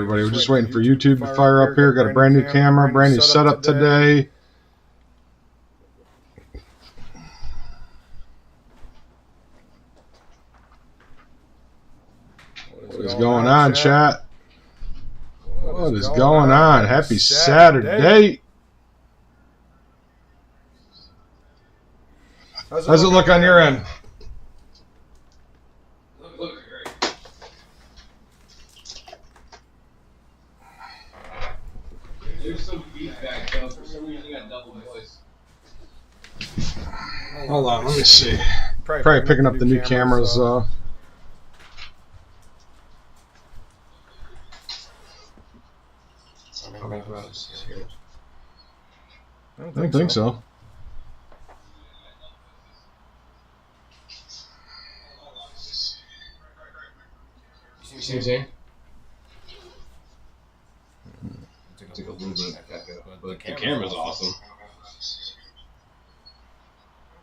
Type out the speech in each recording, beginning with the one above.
everybody. We're just waiting for YouTube to fire up here. Got a brand new camera, brand new setup today. What is going on, chat? What is going on? Happy Saturday. How's it look on your end? Look great. There's some feedback though. For some reason, you got double voice. Hold on, let me see. Probably picking up the new cameras. I don't think so. You see what I'm saying? It's like a little bit of echo, but the camera's awesome.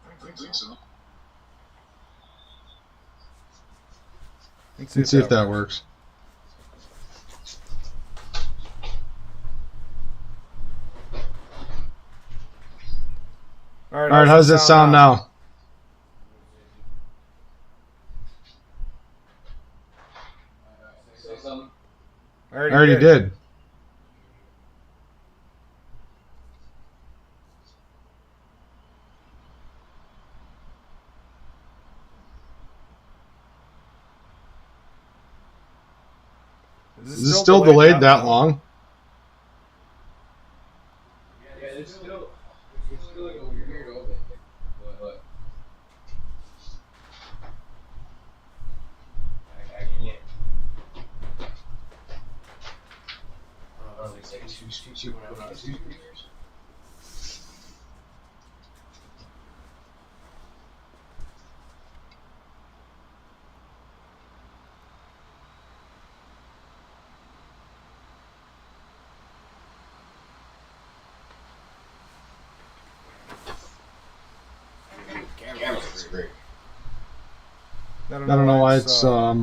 I think so. Let's see if that works. All right, how does that sound now? Say something? I already did. Is it still delayed that long? Yeah, it's still like a weird open. But I can't. I don't know, it's like two speakers. Camera's great. I don't know why it's All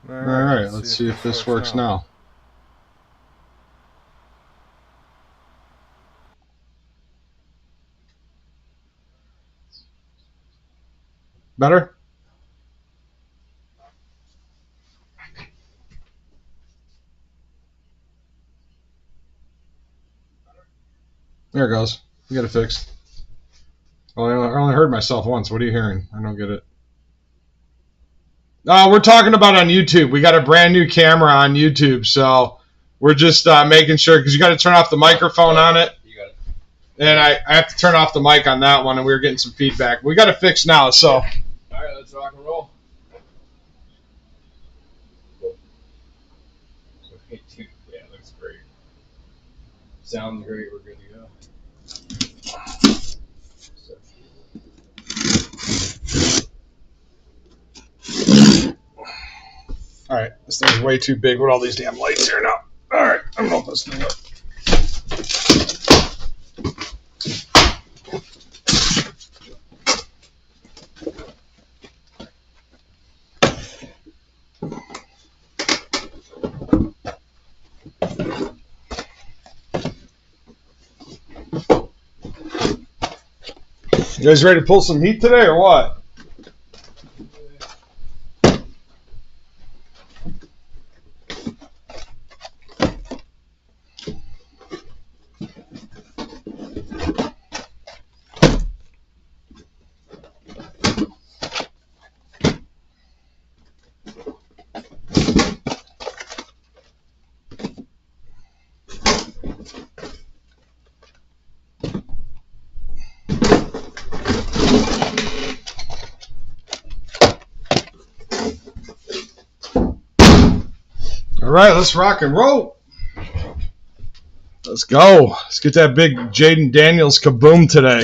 right, let's see if this works now. Better? There it goes. We got it fixed. Well, I only heard myself once. What are you hearing? I don't get it. We're talking about on YouTube. We got a brand new camera on YouTube, so we're just making sure, because you got to turn off the microphone on it. You got it. And I have to turn off the mic on that one, and we were getting some feedback. We got it fixed now, so. All right, let's rock and roll. Yeah, looks great. Sounds great. We're good to go. All right, this thing's way too big with all these damn lights here now. All right, I'm gonna open this thing up. You guys ready to pull some heat today or what? All right, let's rock and roll. Let's go. Let's get that big Jaden Daniels kaboom today.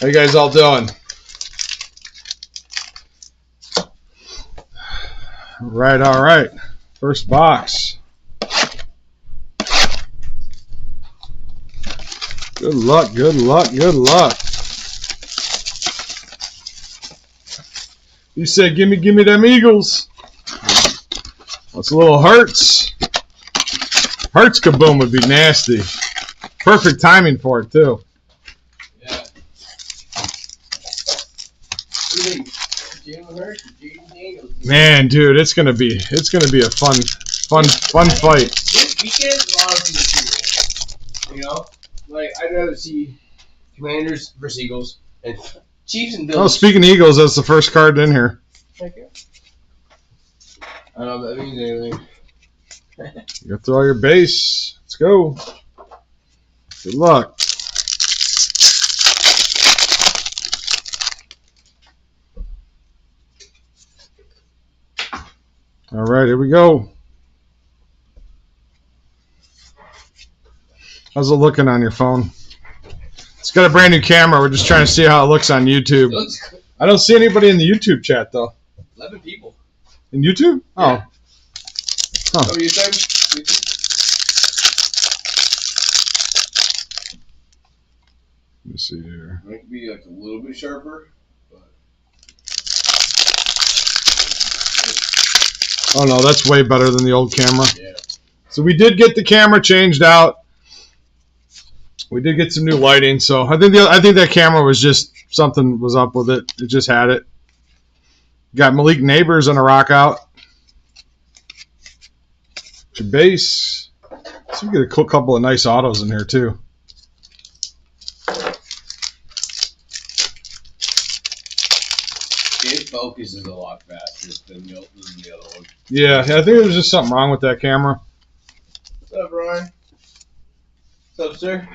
How you guys all doing? All right. First box. Good luck, good luck, good luck. You said, give me them Eagles. That's a little Hurts. Hurts kaboom would be nasty. Perfect timing for it, too. Yeah. What do you think? Jalen Hurts or Jaden Daniels? Man, dude, it's gonna be a fun fight. This weekend is honestly the Super Bowl. You know? Like, I'd rather see Commanders versus Eagles and Chiefs and Bills. Oh, speaking of Eagles, that's the first card in here. Thank you. I don't know if that means anything. You got through all your base. Let's go. Good luck. All right, here we go. How's it looking on your phone? It's got a brand new camera. We're just trying to see how it looks on YouTube. I don't see anybody in the YouTube chat, though. 11 people. In YouTube? Yeah. Oh. Huh. Oh, YouTube? Let me see here. Might be like a little bit sharper. But... Oh, no, that's way better than the old camera. Yeah. So we did get the camera changed out. We did get some new lighting, so I think that camera was just something was up with it. It just had it. Got Malik Neighbors on a rock out. Your base. So we get a couple of nice autos in here too. It focuses a lot faster than the other one. Yeah, I think there was just something wrong with that camera. What's up, Ryan? What's up, sir?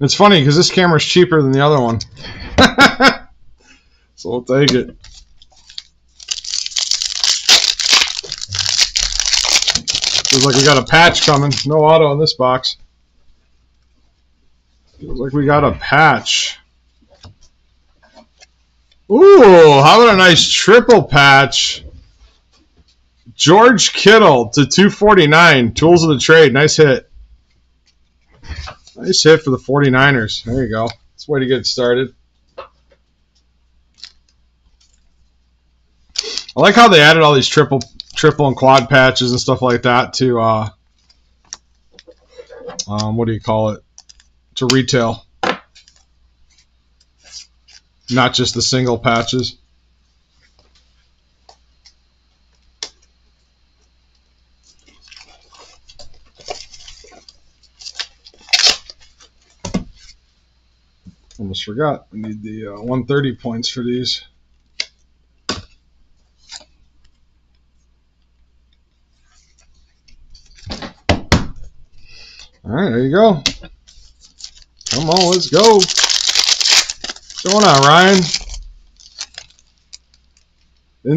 It's funny because this camera's cheaper than the other one. So we'll take it. Feels like we got a patch coming. No auto in this box. Feels like we got a patch. Ooh, how about a nice triple patch? George Kittle to 249. Tools of the trade. Nice hit. Nice hit for the 49ers. There you go. That's a way to get it started. I like how they added all these triple and quad patches and stuff like that to what do you call it? To retail. Not just the single patches. Almost forgot. We need the 130 points for these. All right, there you go. Come on, let's go. What's going on, Ryan?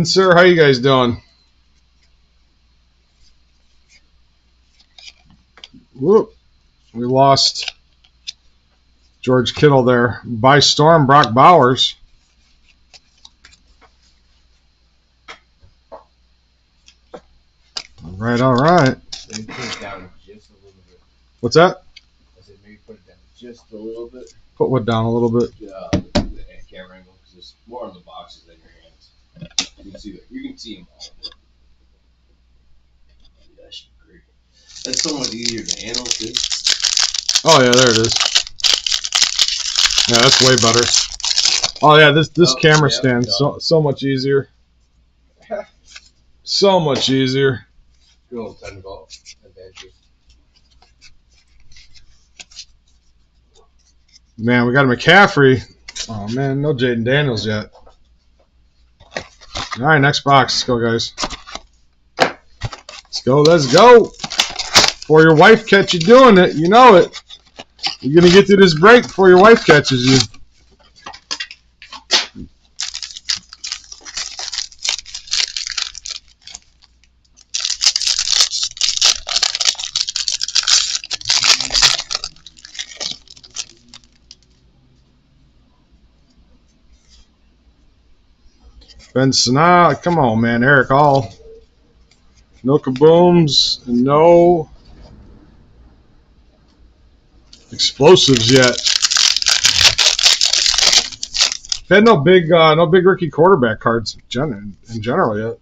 Sir, how you guys doing? Whoop. We lost George Kittle there. By storm, Brock Bowers. All right, all right. Maybe put it down just a little bit. What's that? I said maybe put it down just a little bit. Put what down a little bit? The camera angle, because there's more on the boxes than your hands. You can see that. You can see them all. Yeah, that should be great. That's so much easier to handle too. Oh yeah, there it is. Yeah, that's way better. Oh yeah, this camera stand so much easier. So much easier. Good old technical advantage. Man, we got a McCaffrey. Oh man, no Jaden Daniels yet. All right, next box. Let's go, guys. Let's go. Let's go. Before your wife catch you doing it, you know it. You're gonna get through this break before your wife catches you. Ben Sanaa, come on, man. Eric All. No kabooms and no explosives yet. We've had no big rookie quarterback cards in general yet.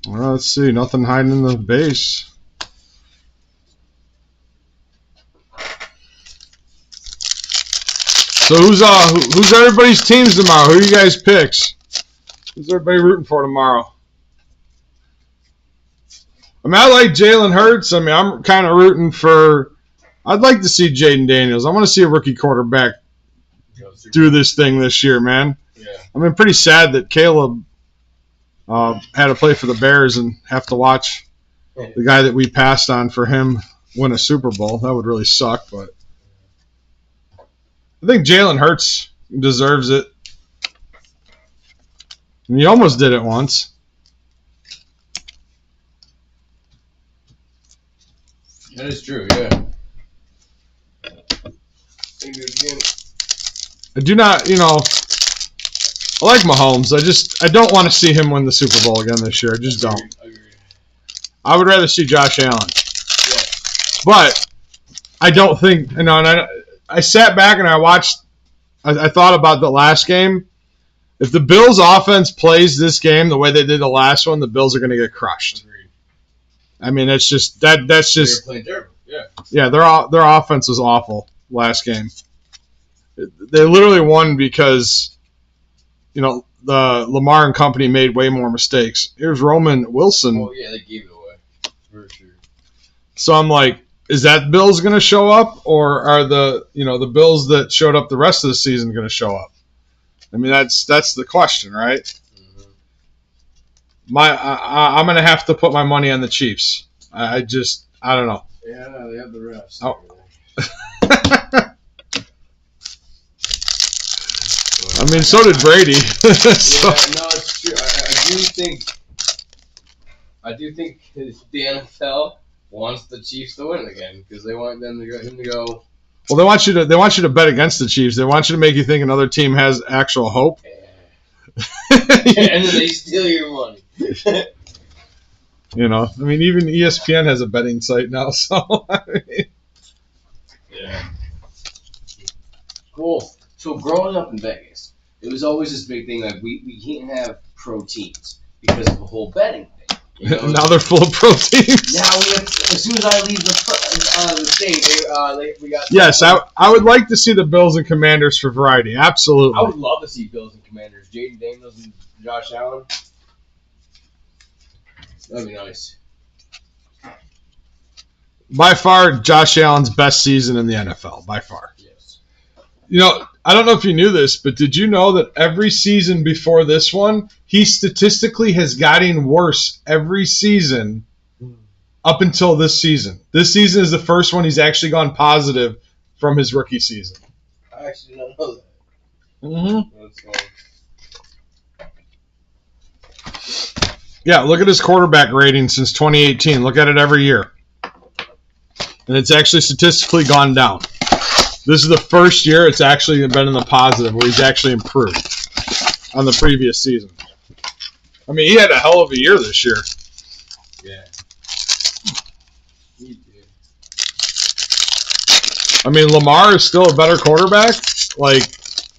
Well, let's see. Nothing hiding in the base. So who's everybody's teams tomorrow? Who you guys picks? Who's everybody rooting for tomorrow? I mean, I like Jalen Hurts. I mean, I'm kind of rooting for. I'd like to see Jaden Daniels. I want to see a rookie quarterback do this thing this year, man. Yeah. I mean, pretty sad that Caleb had to play for the Bears and have to watch the guy that we passed on for him win a Super Bowl. That would really suck, but I think Jalen Hurts deserves it. And he almost did it once. That is true, yeah. I do not, I like Mahomes. I don't want to see him win the Super Bowl again this year. I just don't. Agreed. I would rather see Josh Allen. Yeah. But I don't think, and I sat back and I watched, I thought about the last game. If the Bills offense plays this game the way they did the last one, the Bills are going to get crushed. Agreed. I mean, that's just. They're playing terrible. Yeah. Yeah, their offense was awful last game. They literally won because, the Lamar and company made way more mistakes. Here's Roman Wilson. Oh yeah, they gave it away for sure. So I'm like, is that Bills going to show up, or are the Bills that showed up the rest of the season going to show up? I mean, that's the question, right? Mm-hmm. I'm going to have to put my money on the Chiefs. I don't know. Yeah, they have the refs. Oh. I mean, so did Brady. So. Yeah, no, it's true. I do think the NFL wants the Chiefs to win again because they want him to go. Well, they want you to bet against the Chiefs. They want you to make you think another team has actual hope. Yeah. And then they steal your money. I mean, even ESPN has a betting site now. So. Yeah. Cool. So growing up in Vegas, it was always this big thing like we can't have pro teams because of the whole betting thing. Now they're full of pro teams. Now we have, as soon as I leave the state, we got. Yes, I would like to see the Bills and Commanders for variety. Absolutely. I would love to see Bills and Commanders, Jaden Daniels and Josh Allen. That'd be nice. By far, Josh Allen's best season in the NFL. By far. Yes. I don't know if you knew this, but did you know that every season before this one, he statistically has gotten worse every season up until this season? This season is the first one he's actually gone positive from his rookie season. I actually don't know that. Mm-hmm. That's fine. Yeah, look at his quarterback rating since 2018. Look at it every year. And it's actually statistically gone down. This is the first year it's actually been in the positive where he's actually improved on the previous season. I mean, he had a hell of a year this year. Yeah. He did. I mean, Lamar is still a better quarterback,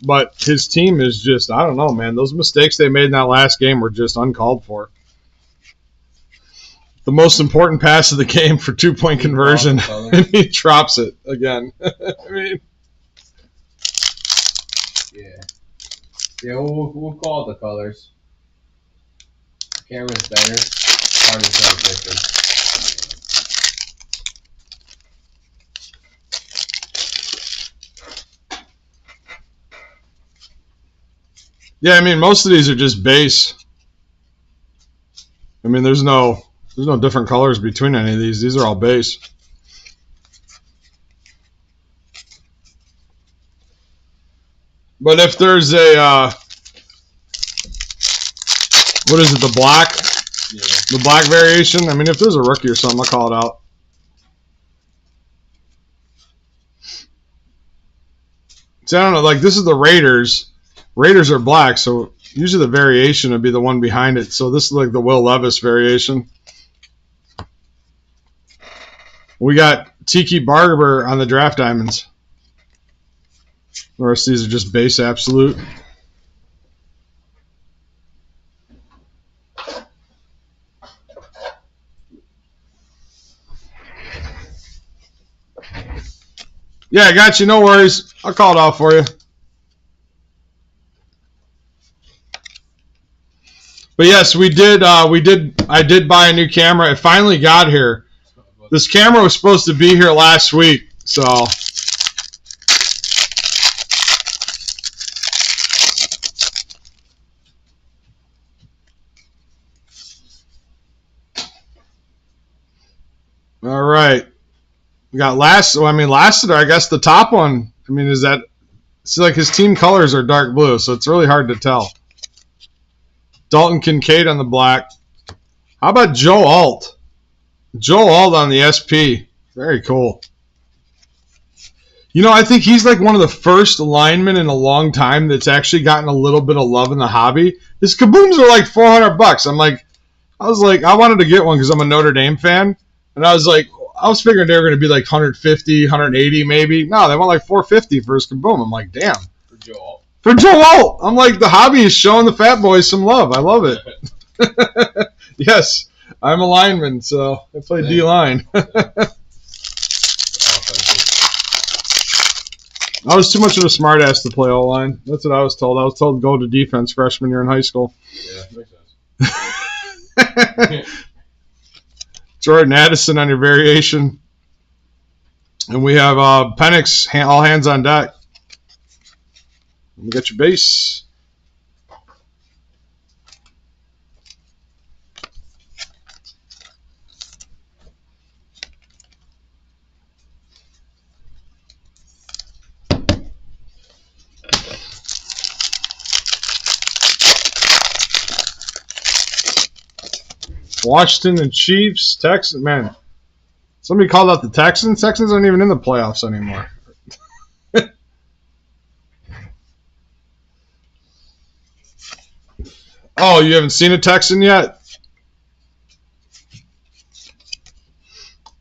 but his team is just, I don't know, man. Those mistakes they made in that last game were just uncalled for. The most important pass of the game for 2-point conversion, and he drops it again. I mean, yeah. We'll call it the colors. Camera's better. Hard to tell difference. Yeah, I mean, most of these are just base. I mean, there's no different colors between any of these. These are all base. But if there's a, what is it, the black? Yeah. The black variation? I mean, if there's a rookie or something, I'll call it out. See, I don't know. Like, this is the Raiders. Raiders are black, so Usually the variation would be the one behind it. So this is like the Will Levis variation. We got Tiki Barber on the draft diamonds. The rest of these are just base absolute. Yeah, I got you. No worries. I'll call it out for you. But yes, we did. I did buy a new camera. It finally got here. This camera was supposed to be here last week, so. All right. We got Lassiter, I guess the top one. I mean, is that, see, like his team colors are dark blue, so it's really hard to tell. Dalton Kincaid on the black. How about Joe Alt? Joe Alt on the SP. Very cool. You know, I think he's like one of the first linemen in a long time that's actually gotten a little bit of love in the hobby. His kabooms are like $400. I was like, I wanted to get one because I'm a Notre Dame fan. And I was figuring they were going to be like 150, 180 maybe. No, they want like 450 for his kaboom. I'm like, damn. For Joe Alt. For Joe Alt. I'm like, the hobby is showing the fat boys some love. I love it. Yes, I'm a lineman, so I play D-line. I was too much of a smartass to play O-line. That's what I was told. I was told to go to defense freshman year in high school. Yeah, makes sense. Jordan Addison on your variation. And we have Penix, all hands on deck. You got your base. Washington and Chiefs, Texans. Man, somebody called out the Texans. Texans aren't even in the playoffs anymore. Oh, you haven't seen a Texan yet?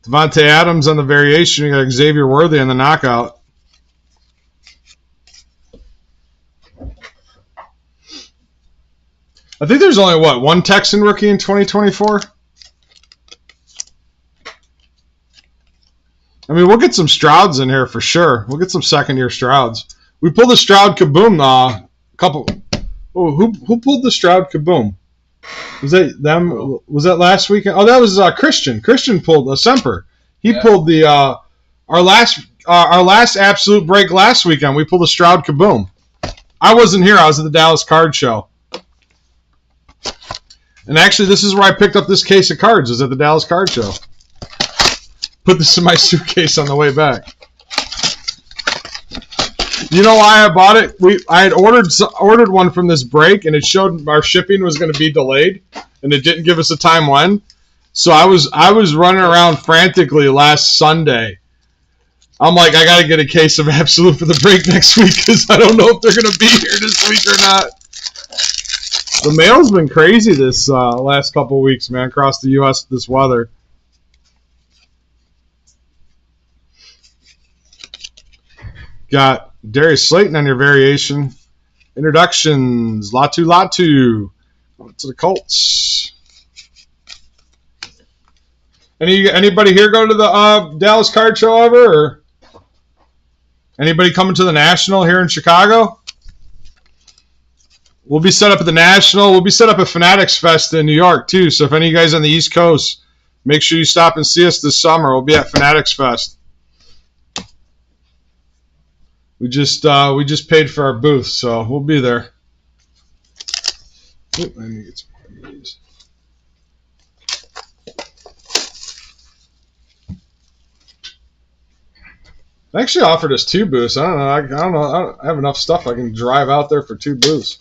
Devontae Adams on the variation. You got Xavier Worthy on the knockout. I think there's only, one Texan rookie in 2024? I mean, we'll get some Strouds in here for sure. We'll get some second-year Strouds. We pulled a Stroud Kaboom a couple. Oh, who pulled the Stroud Kaboom? Was that them? Was that last weekend? Oh, that was Christian. Christian pulled a Semper. He pulled the our last absolute break last weekend. We pulled a Stroud Kaboom. I wasn't here. I was at the Dallas Card Show. And actually, this is where I picked up this case of cards. Was at the Dallas Card Show. Put this in my suitcase on the way back. You know why I bought it? I had ordered one from this break, and it showed our shipping was going to be delayed, and it didn't give us a time when. So I was running around frantically last Sunday. I'm like, I got to get a case of Absolute for the break next week because I don't know if they're going to be here this week or not. The mail's been crazy this last couple of weeks, man, across the U.S. this weather. Got Darius Slayton on your variation. Introductions. Latu. To the Colts. Anybody here go to the Dallas Card Show ever? Or anybody coming to the National here in Chicago? We'll be set up at the National. We'll be set up at Fanatics Fest in New York, too. So if any of you guys on the East Coast, make sure you stop and see us this summer. We'll be at Fanatics Fest. We just paid for our booth, so we'll be there. Ooh, I need to get some more of these. They actually offered us 2 booths. I don't know. I don't have enough stuff. I can drive out there for 2 booths.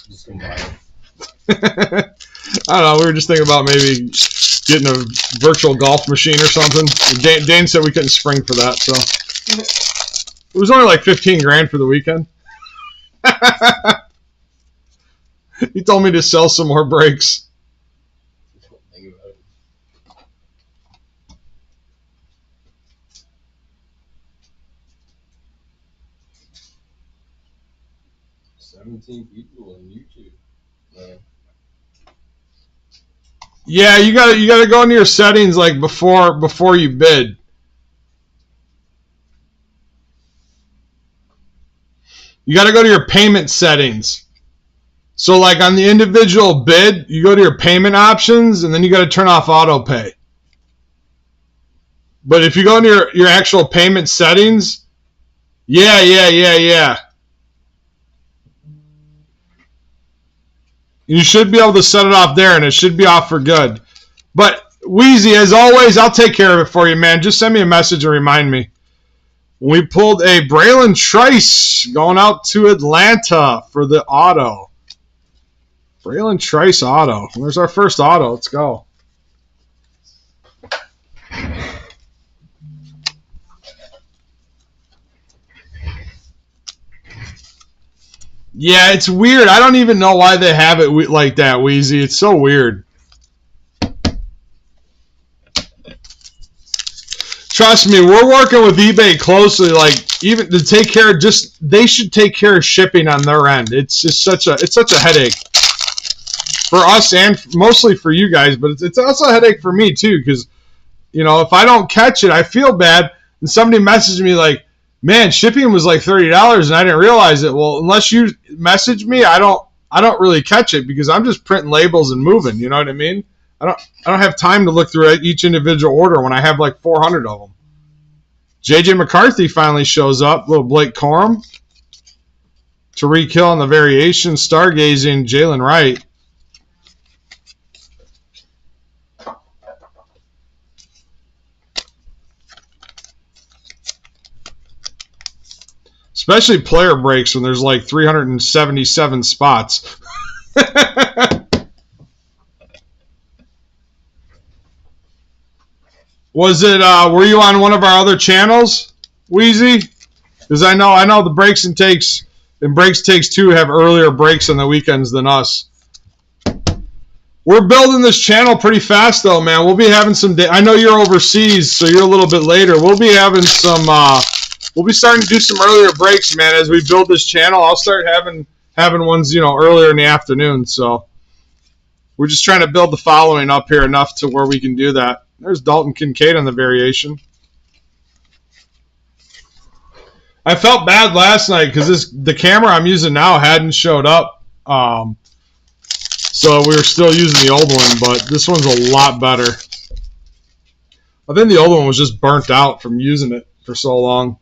Just gonna buy I don't know. We were just thinking about maybe getting a virtual golf machine or something. Dane said we couldn't spring for that, so It was only like 15 grand for the weekend. He told me to sell some more breaks. Think about it. 17 people on YouTube. Man. Yeah, you gotta go into your settings like before you bid. You gotta go to your payment settings. So like on the individual bid, you go to your payment options and then you gotta turn off auto pay. But if you go into your actual payment settings, yeah. You should be able to set it off there and it should be off for good. But Wheezy, as always, I'll take care of it for you, man. Just send me a message and remind me. We pulled a Braylon Trice going out to Atlanta for the auto. Braylon Trice auto. There's our first auto. Let's go. Yeah, it's weird. I don't even know why they have it like that, Wheezy. It's so weird. Trust me, we're working with eBay closely. Like even to take care of they should take care of shipping on their end. It's just such a headache for us and mostly for you guys, but it's also a headache for me too because if I don't catch it, I feel bad. And somebody messaged me like, "Man, shipping was like $30 and I didn't realize it." Well, unless you message me, I don't really catch it because I'm just printing labels and moving. You know what I mean? I don't have time to look through each individual order when I have like 400 of them. JJ McCarthy finally shows up. Little Blake Corum. Tariq Hill on the variation. Stargazing. Jalen Wright. Especially player breaks when there's like 377 spots. Was it? Were you on one of our other channels, Wheezy? Because I know the breaks and takes and breaks takes 2 have earlier breaks on the weekends than us. We're building this channel pretty fast though, man. We'll be having some. I know you're overseas, so you're a little bit later. We'll be having some. We'll be starting to do some earlier breaks, man. As we build this channel, I'll start having ones, earlier in the afternoon. So we're just trying to build the following up here enough to where we can do that. There's Dalton Kincaid on the variation. I felt bad last night because the camera I'm using now hadn't showed up. So we were still using the old one, but this one's a lot better. I think the old one was just burnt out from using it for so long.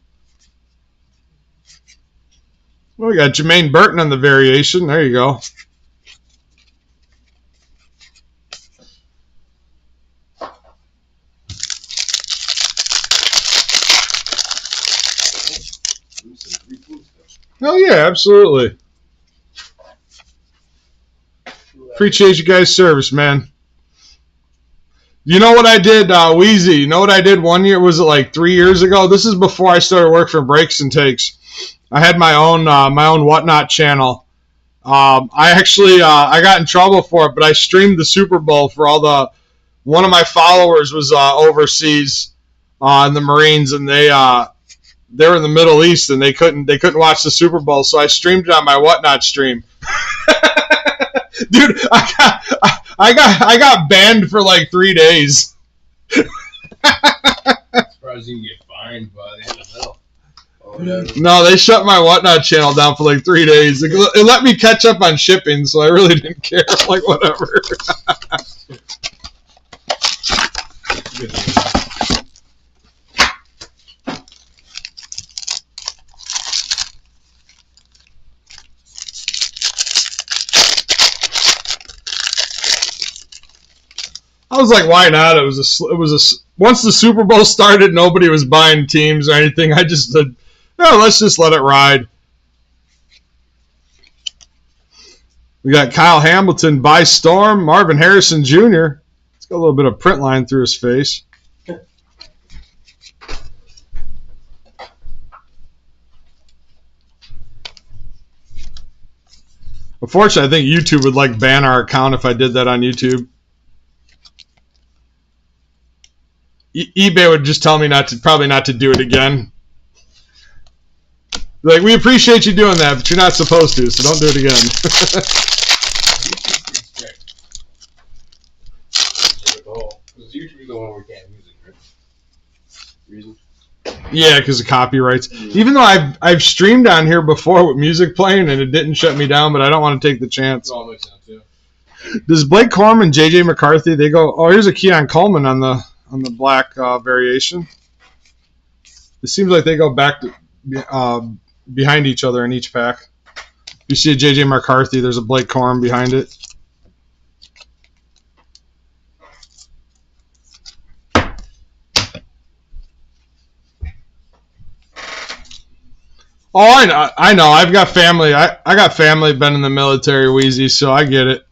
Well, we got Jermaine Burton on the variation. There you go. Oh, yeah, absolutely. Appreciate you guys' service, man. You know what I did, Wheezy? You know what I did one year? Was it like 3 years ago? This is before I started working for Breaks and Takes. I had my own Whatnot channel. I got in trouble for it, but I streamed the Super Bowl for one of my followers was overseas in the Marines, and they're in the Middle East and they couldn't watch the Super Bowl, so I streamed it on my Whatnot stream. Dude, I got banned for like 3 days. Surprised you can get fined by the NFL. No, they shut my Whatnot channel down for like 3 days. It let me catch up on shipping, so I really didn't care. Like, whatever. I was like, why not? It was once the Super Bowl started, nobody was buying teams or anything. I just said, no, let's just let it ride. We got Kyle Hamilton by storm, Marvin Harrison Jr. It's got a little bit of print line through his face. Unfortunately, I think YouTube would like ban our account if I did that on YouTube. eBay would just tell me probably not to do it again. Like, we appreciate you doing that, but you're not supposed to, so don't do it again. YouTube is the one where we can't use it, right? Reason? Yeah, because of copyrights. Even though I've streamed on here before with music playing and it didn't shut me down, but I don't want to take the chance. It all makes sense, yeah. Does Blake Corum and JJ McCarthy, they go, oh, here's a Keon Coleman on the black variation. It seems like they go back to behind each other in each pack. If you see a JJ McCarthy, there's a Blake Corum behind it. Oh, I know. I've got family. I got family, been in the military, Wheezy, so I get it.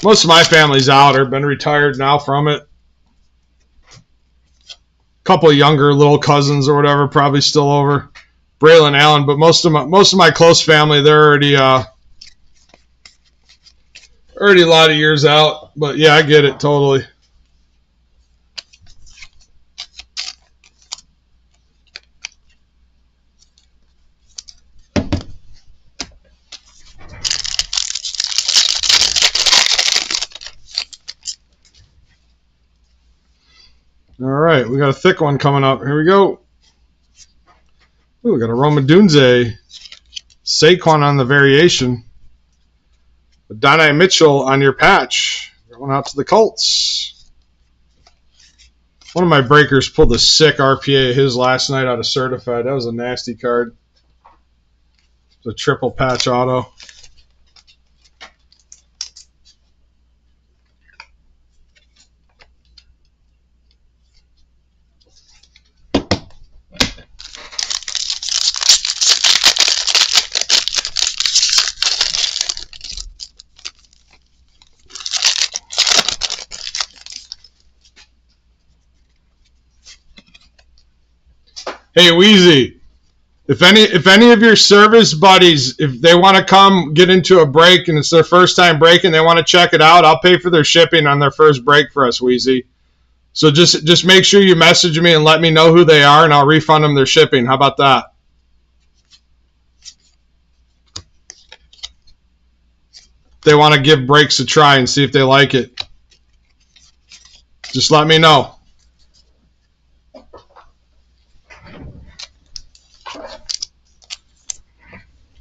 Most of my family's out or been retired now from it. A couple of younger little cousins or whatever probably still over. Braylon Allen, but most of my close family, they're already a lot of years out. But yeah, I get it totally. All right, we got a thick one coming up. Here we go. Ooh, we got a Roma Dunze. Saquon on the variation. Donnie Mitchell on your patch. Going out to the Colts. One of my breakers pulled a sick RPA of his last night out of Certified. That was a nasty card. It's a triple patch auto. Hey, Wheezy, if any of your service buddies, if they want to come get into a break and it's their first time breaking, they want to check it out, I'll pay for their shipping on their first break for us, Wheezy. So just make sure you message me and let me know who they are, and I'll refund them their shipping. How about that? They want to give breaks a try and see if they like it. Just let me know.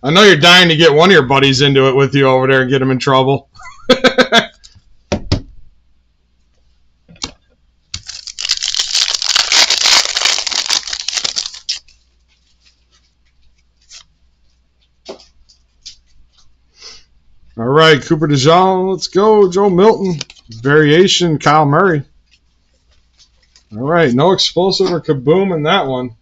I know you're dying to get one of your buddies into it with you over there and get them in trouble. All right, Cooper DeJean, let's go. Joe Milton, variation, Kyle Murray. All right, no explosive or kaboom in that one.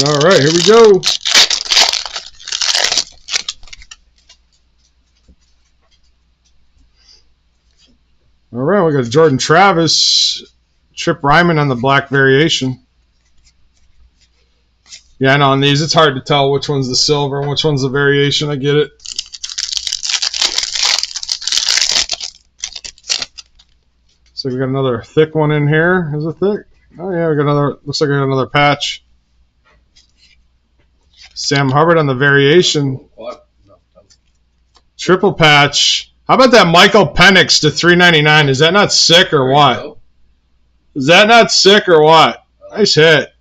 All right, here we go. All right, we got Jordan Travis, Trip Ryman on the black variation. Yeah, I know on these it's hard to tell which one's the silver and which one's the variation. I get it. So we got another thick one in here. Is it thick? Oh yeah, we got another. Looks like we got another patch. Sam Hubbard on the variation. What? No. Triple patch. How about that Michael Penix to $3.99? Is that not sick or what? Is that not sick or what? Nice hit.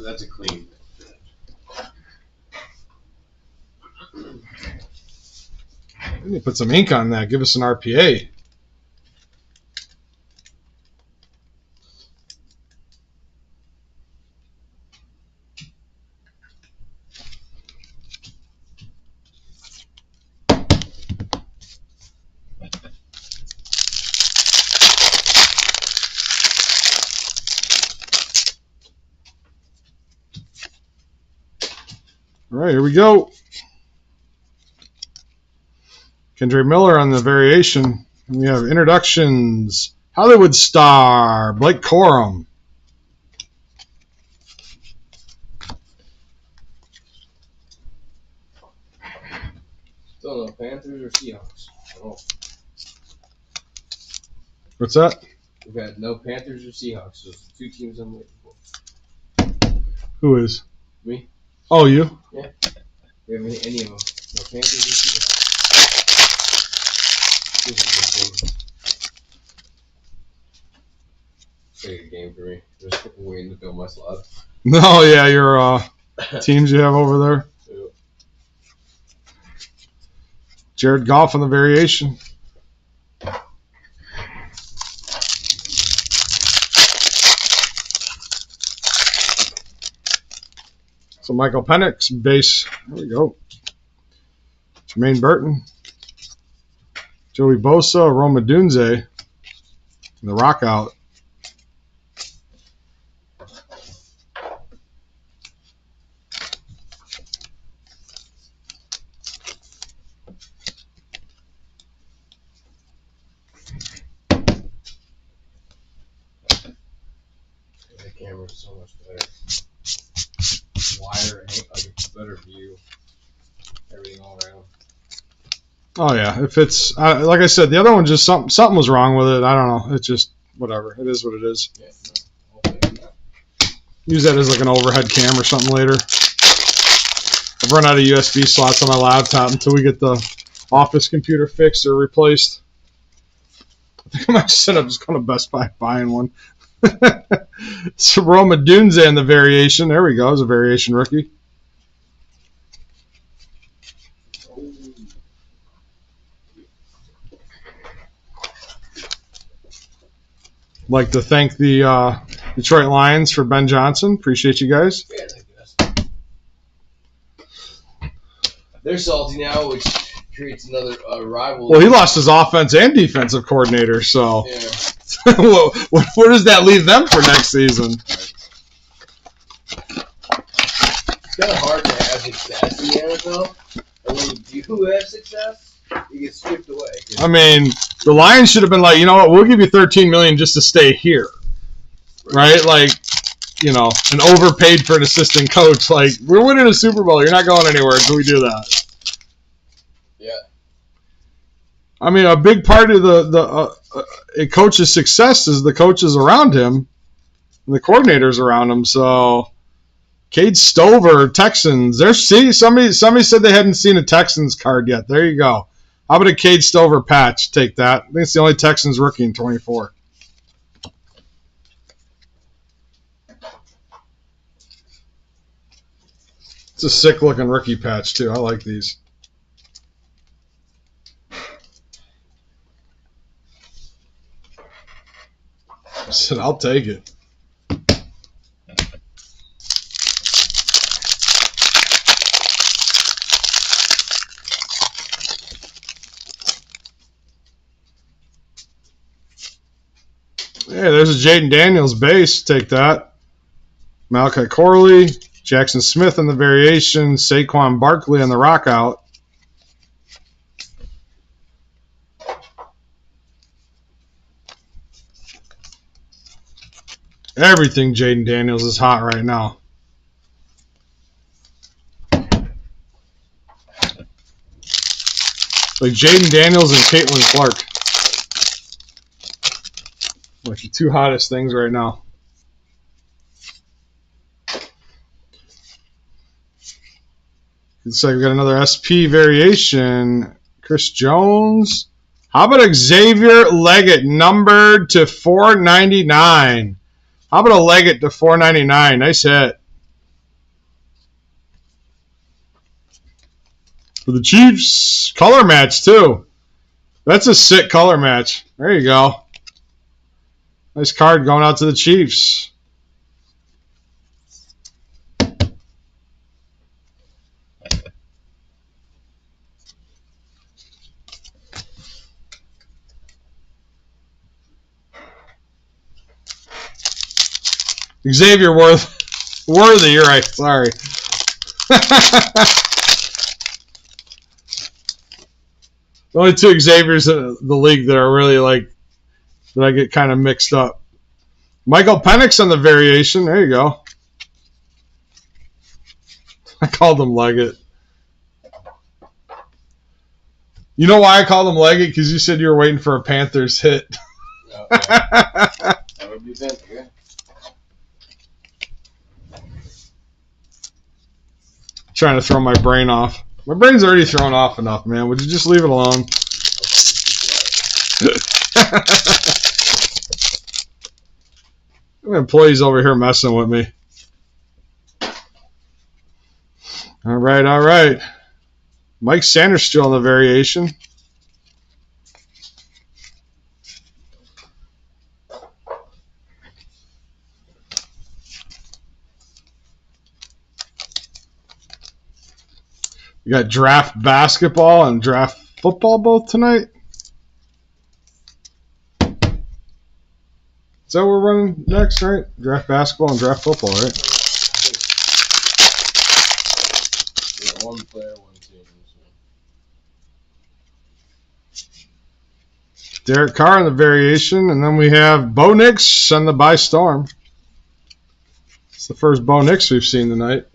That's a clean. We need to put some ink on that. Give us an RPA. All right, here we go. Kendra Miller on the variation. We have introductions. Hollywood star, Blake Corum. Still no Panthers or Seahawks. Oh. What's that? We've had no Panthers or Seahawks. So it's the 2 teams I'm waiting for. Who is? Me. Oh, you? Yeah. We haven't hit any of them. No Panthers or Seahawks. This is a good thing. Take a game for me. Just waiting to fill my slot. No, yeah, your teams you have over there. Yeah. Jared Goff on the variation. So Michael Penix, base. There we go. Jermaine Burton. Joey Bosa, Roma Dunze. The rock out. The camera's so much better. Wider, like a better view. Everything all around. Oh yeah, if it's like I said, the other one just something was wrong with it. I don't know. It's just whatever. It is what it is. Yeah, no, I'll take that. Use that as like an overhead cam or something later. I've run out of USB slots on my laptop until we get the office computer fixed or replaced. I think I might set up just going to Best Buy buying one. So Roma Dunze in the variation. There we go. It's a variation rookie. Like to thank the Detroit Lions for Ben Johnson. Appreciate you guys. Yeah, I guess. They're salty now, which creates another rival. Well, he lost his offense and defensive coordinator, so Yeah. where does that leave them for next season? It's kind of hard to have success in the NFL, and when you do have success, you get stripped away. I mean, the Lions should have been like, you know what, we'll give you $13 million just to stay here, right? Like, you know, and overpaid for an assistant coach. Like, we're winning a Super Bowl. You're not going anywhere until we do that. Yeah. I mean, a big part of a coach's success is the coaches around him, and the coordinators around him. So, Cade Stover, Texans. Somebody said they hadn't seen a Texans card yet. There you go. How about a Cade Stover patch? Take that. I think it's the only Texans rookie in 24. It's a sick-looking rookie patch, too. I like these. I said, I'll take it. Hey, there's a Jaden Daniels base. Take that. Malachi Corley, Jackson Smith in the variation, Saquon Barkley on the rock out. Everything Jaden Daniels is hot right now. Like Jaden Daniels and Caitlin Clark. Like the two hottest things right now. Looks like we got another SP variation. Chris Jones. How about Xavier Leggett numbered to 499? How about a Leggett to 499? Nice hit. For the Chiefs, color match too. That's a sick color match. There you go. Nice card going out to the Chiefs. Xavier Worthy, you're right. Sorry. The only two Xaviers in the league that are really like that I get kind of mixed up. Michael Penix on the variation. There you go. I called him Leggett. You know why I called him Leggett? Because you said you were waiting for a Panthers hit. Oh, yeah. That would be Panther, yeah. Trying to throw my brain off. My brain's already thrown off enough, man. Would you just leave it alone? Employees over here messing with me. All right, all right. Mike Sanders still in the variation. We got draft basketball and draft football both tonight. Is that what we're running next, right? Draft basketball and draft football, right? Yeah, one player, one team. So. Derek Carr in the variation, and then we have Bo Nix on the by storm. It's the first Bo Nix we've seen tonight.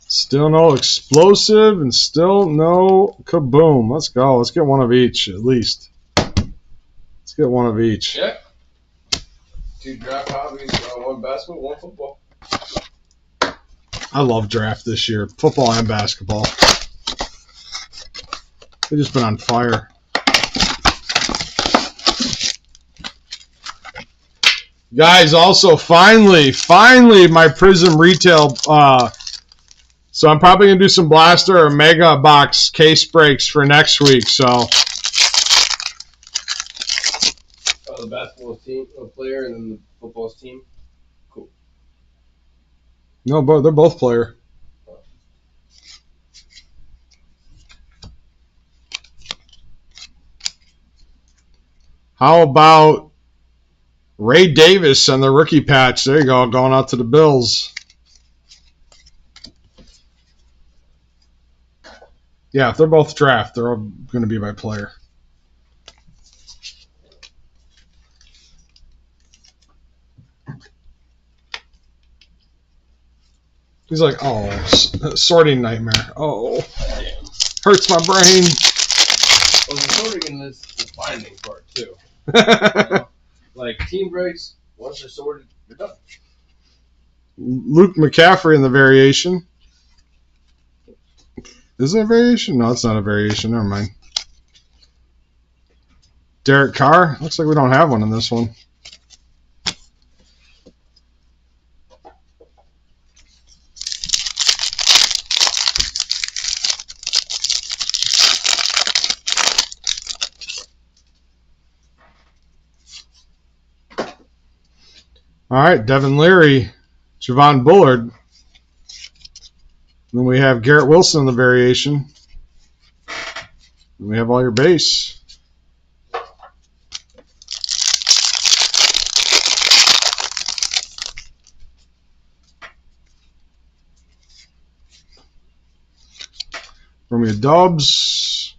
Still no explosive and still no kaboom. Let's go. Let's get one of each at least. Let's get one of each. Yeah. 2 draft hobbies, 1 basketball, 1 football. I love draft this year. Football and basketball. They've just been on fire. Guys, also finally, my Prism retail. So I'm probably going to do some blaster or mega box case breaks for next week. So. Oh, the basketball team, a player, and then the football's team. Cool. No, but they're both player. How about Ray Davis on the rookie patch? There you go, going out to the Bills. Yeah, if they're both draft, they're all going to be by player. He's like, oh, sorting nightmare. Oh, hurts my brain. Well, the sorting in this is the finding part, too. You know? Like, team breaks, once they're sorted, they're done. Luke McCaffrey in the variation. Is it a variation? No, it's not a variation. Never mind. Derek Carr. Looks like we don't have one in this one. All right, Devin Leary, Javon Bullard. Then we have Garrett Wilson in the variation. Then we have all your base. Romeo Dobbs,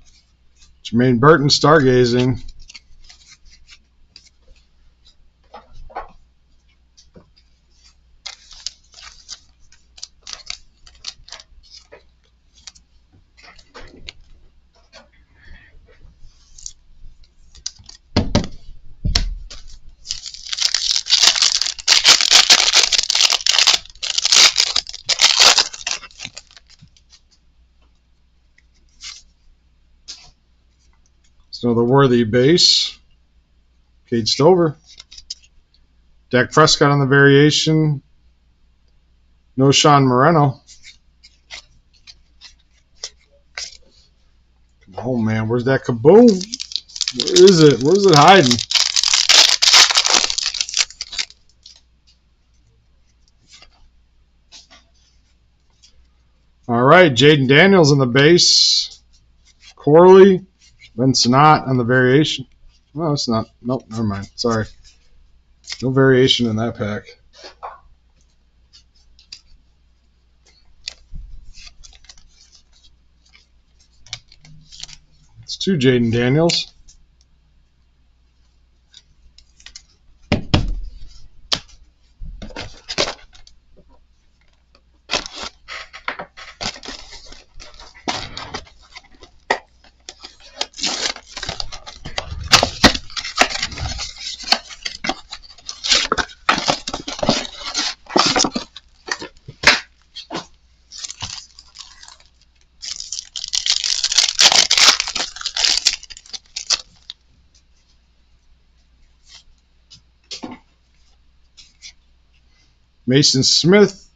Jermaine Burton, Stargazing. So the worthy base. Cade Stover. Dak Prescott on the variation. No Sean Moreno. Oh man, where's that kaboom? Where is it? Where's it hiding? All right, Jaden Daniels on the base. Corley. Ben Sinnott on the variation. No, it's not. Nope, never mind. Sorry. No variation in that pack. It's 2 Jaden Daniels. Mason Smith.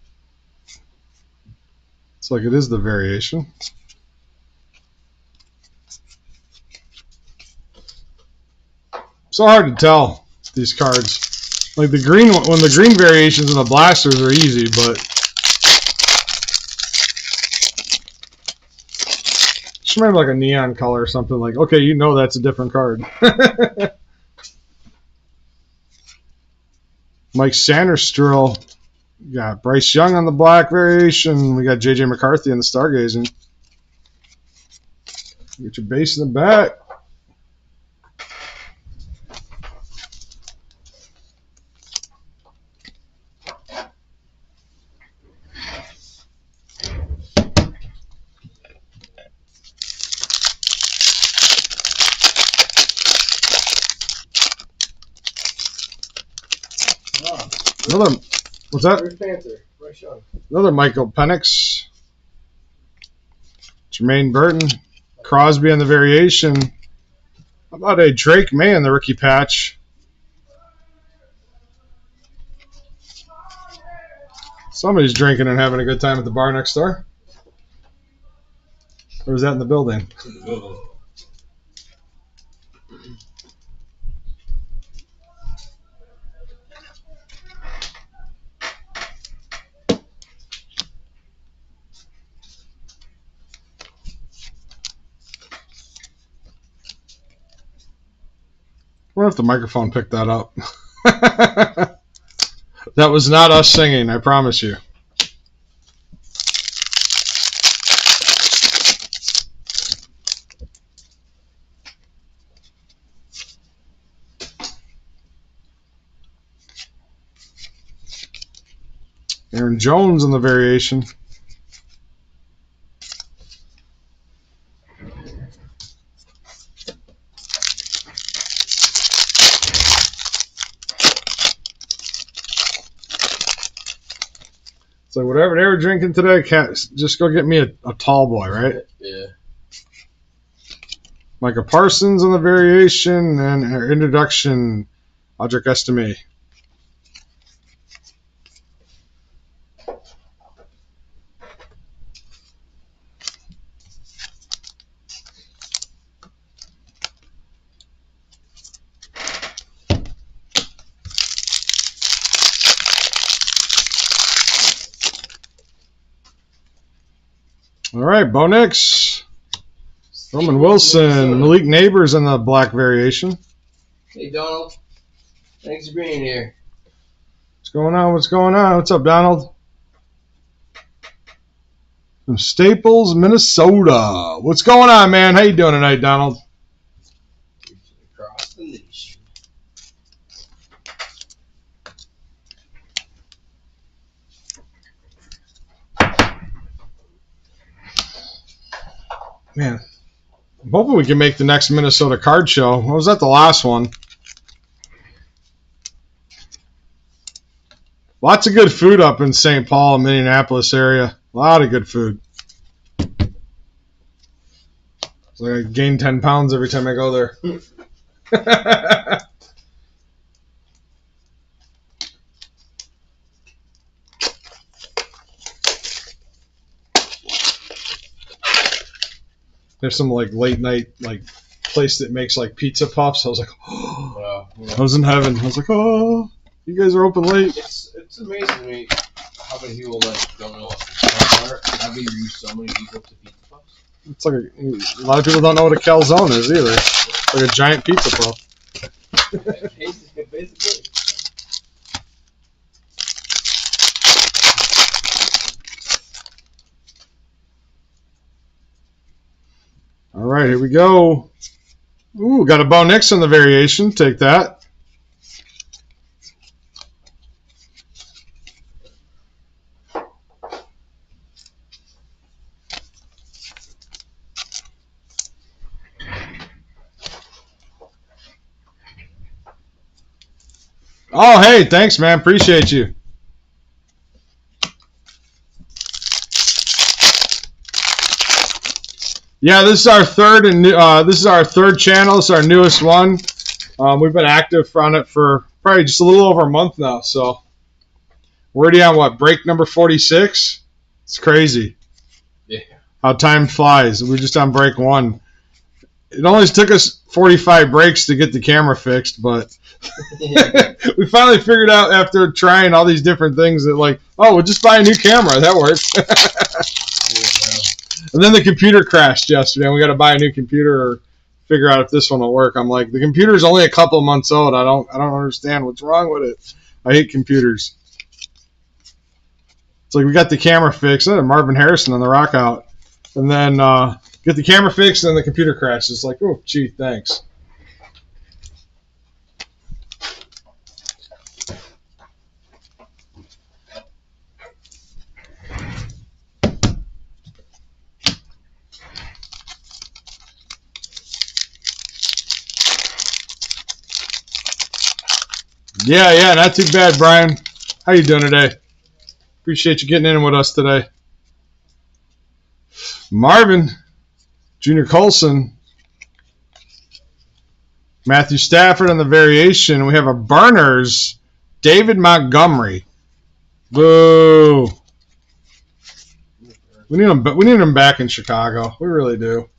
It's like it is the variation. So hard to tell these cards. Like the green one, when the green variations and the blasters are easy, but just remember like a neon color or something. Like, okay, you know that's a different card. Mike Sanderstrill. Got Bryce Young on the black variation. We got JJ McCarthy on the stargazing. Get your base in the back. Another, what's that? Where's Panther? Bryce Young. Another Michael Penix. Jermaine Burton. Crosby on the variation. How about a Drake May on the rookie patch? Somebody's drinking and having a good time at the bar next door. Or is that in the building? I wonder if the microphone picked that up. That was not us singing, I promise you. Aaron Jones on the variation. So whatever they were drinking today, just go get me a tall boy, right? Yeah. Micah Parsons on the variation and our introduction, Audric Estime. All right, Bo Nix, Roman Wilson, Malik Neighbors on the black variation. Hey, Donald. Thanks for being here. What's going on? What's going on? What's up, Donald? From Staples, Minnesota. What's going on, man? How you doing tonight, Donald? Across the nation. Man, I'm hoping we can make the next Minnesota card show. What was that, the last one? Lots of good food up in St. Paul and Minneapolis area. A lot of good food. It's like I gain 10 pounds every time I go there. There's some like late night like place that makes like pizza puffs. I was like, oh, Yeah. I was in heaven. I was like, oh, you guys are open late. It's amazing to me how many people like don't know what puffs are. How we use so many people to pizza puffs. It's like a lot of people don't know what a calzone is either. It's like a giant pizza puff. Basically. All right, here we go. Ooh, got a Bo Nix on the variation. Take that. Oh, hey, thanks, man. Appreciate you. Yeah, this is our third this is our third channel. This is our newest one. We've been active on it for probably just a little over a month now. So we're already on what, break number 46? It's crazy. Yeah. How time flies. We're just on break 1. It only took us 45 breaks to get the camera fixed, but we finally figured out after trying all these different things that, like, oh, we'll just buy a new camera. That works. And then the computer crashed yesterday, and we got to buy a new computer or figure out if this one will work. I'm like, the computer's only a couple months old. I don't understand what's wrong with it. I hate computers. It's like we got the camera fixed. Marvin Harrison on the rock out, and then get the camera fixed, and then the computer crashes. It's like, oh, gee, thanks. Yeah, not too bad, Brian. How you doing today? Appreciate you getting in with us today. Marvin, Junior Colson, Matthew Stafford on the variation. We have a Burners, David Montgomery. Boo. We need him back in Chicago. We really do.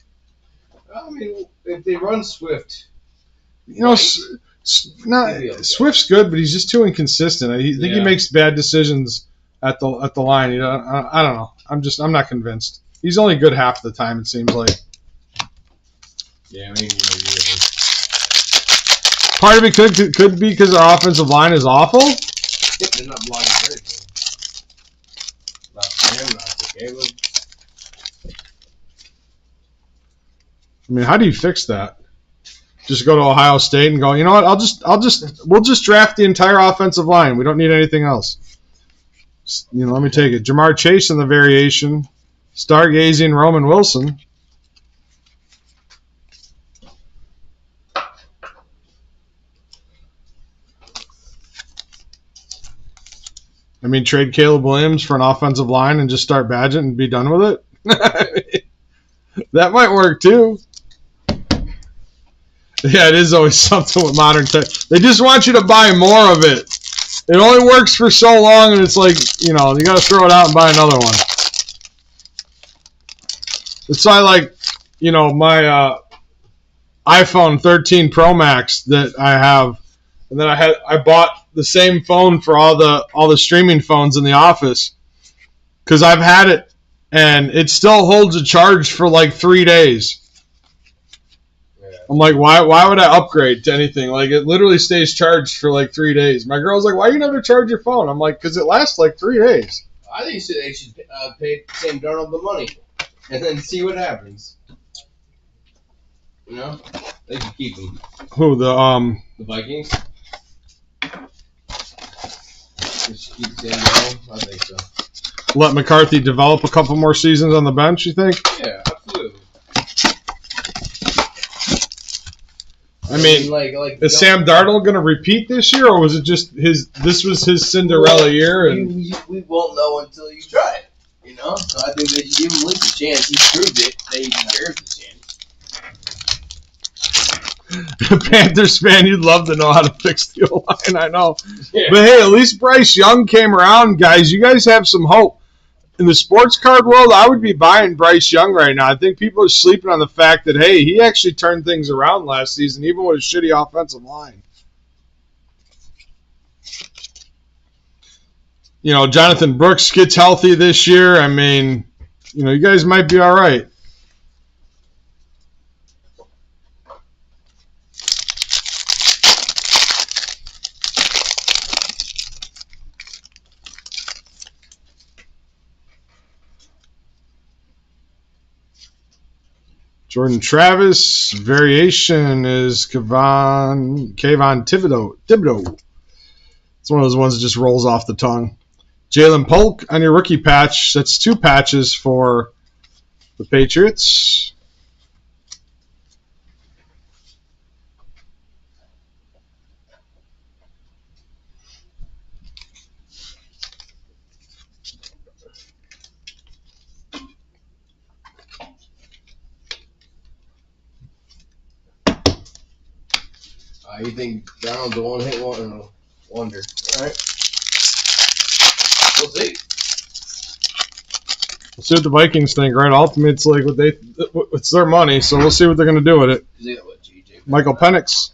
I mean, if they run Swift, you know, Swift's good, but he's just too inconsistent. I think he makes bad decisions at the line. You know, I don't know. I'm not convinced. He's only good half the time. It seems like. Yeah, maybe. Part of it could be because our offensive line is awful. They're not blocking everything. Not him, not Caleb. I mean, how do you fix that? Just go to Ohio State and go, you know what? We'll just draft the entire offensive line. We don't need anything else. You know, let me take it. Jamar Chase in the variation. Stargazy and Roman Wilson. I mean, trade Caleb Williams for an offensive line and just start Badgett and be done with it. That might work too. Yeah, it is always something with modern tech. They just want you to buy more of it. It only works for so long, and it's like, you know, you got to throw it out and buy another one. It's like, you know, my iPhone 13 Pro Max that I have, and then I bought the same phone for all the streaming phones in the office because I've had it, and it still holds a charge for like 3 days. I'm like, why would I upgrade to anything? Like, it literally stays charged for like 3 days. My girl's like, why you never charge your phone? I'm like, because it lasts like 3 days. I think they should pay Sam Darnold the money and then see what happens. You know? They should keep him. Who, the Vikings? They should keep Sam Darnold? I think so. Let McCarthy develop a couple more seasons on the bench, you think? Yeah, absolutely. I mean, is Sam Darnold going to repeat this year, or was it just this was his Cinderella year? And we won't know until you try it, you know? So I think they should give him at least a chance. He proved it. They deserve the chance. Panthers fan, you'd love to know how to fix the O-line, I know. Yeah. But hey, at least Bryce Young came around, guys. You guys have some hope. In the sports card world, I would be buying Bryce Young right now. I think people are sleeping on the fact that, hey, he actually turned things around last season, even with a shitty offensive line. You know, Jonathan Brooks gets healthy this year. I mean, you know, you guys might be all right. Jordan Travis. Variation is Kayvon Thibodeau. It's one of those ones that just rolls off the tongue. Jalen Polk on your rookie patch. That's 2 patches for the Patriots. You think Donald's a one-hit wonder? All right. We'll see. We'll see what the Vikings think, right? Ultimately, it's like it's their money, so we'll see what they're going to do with it. Michael Penix.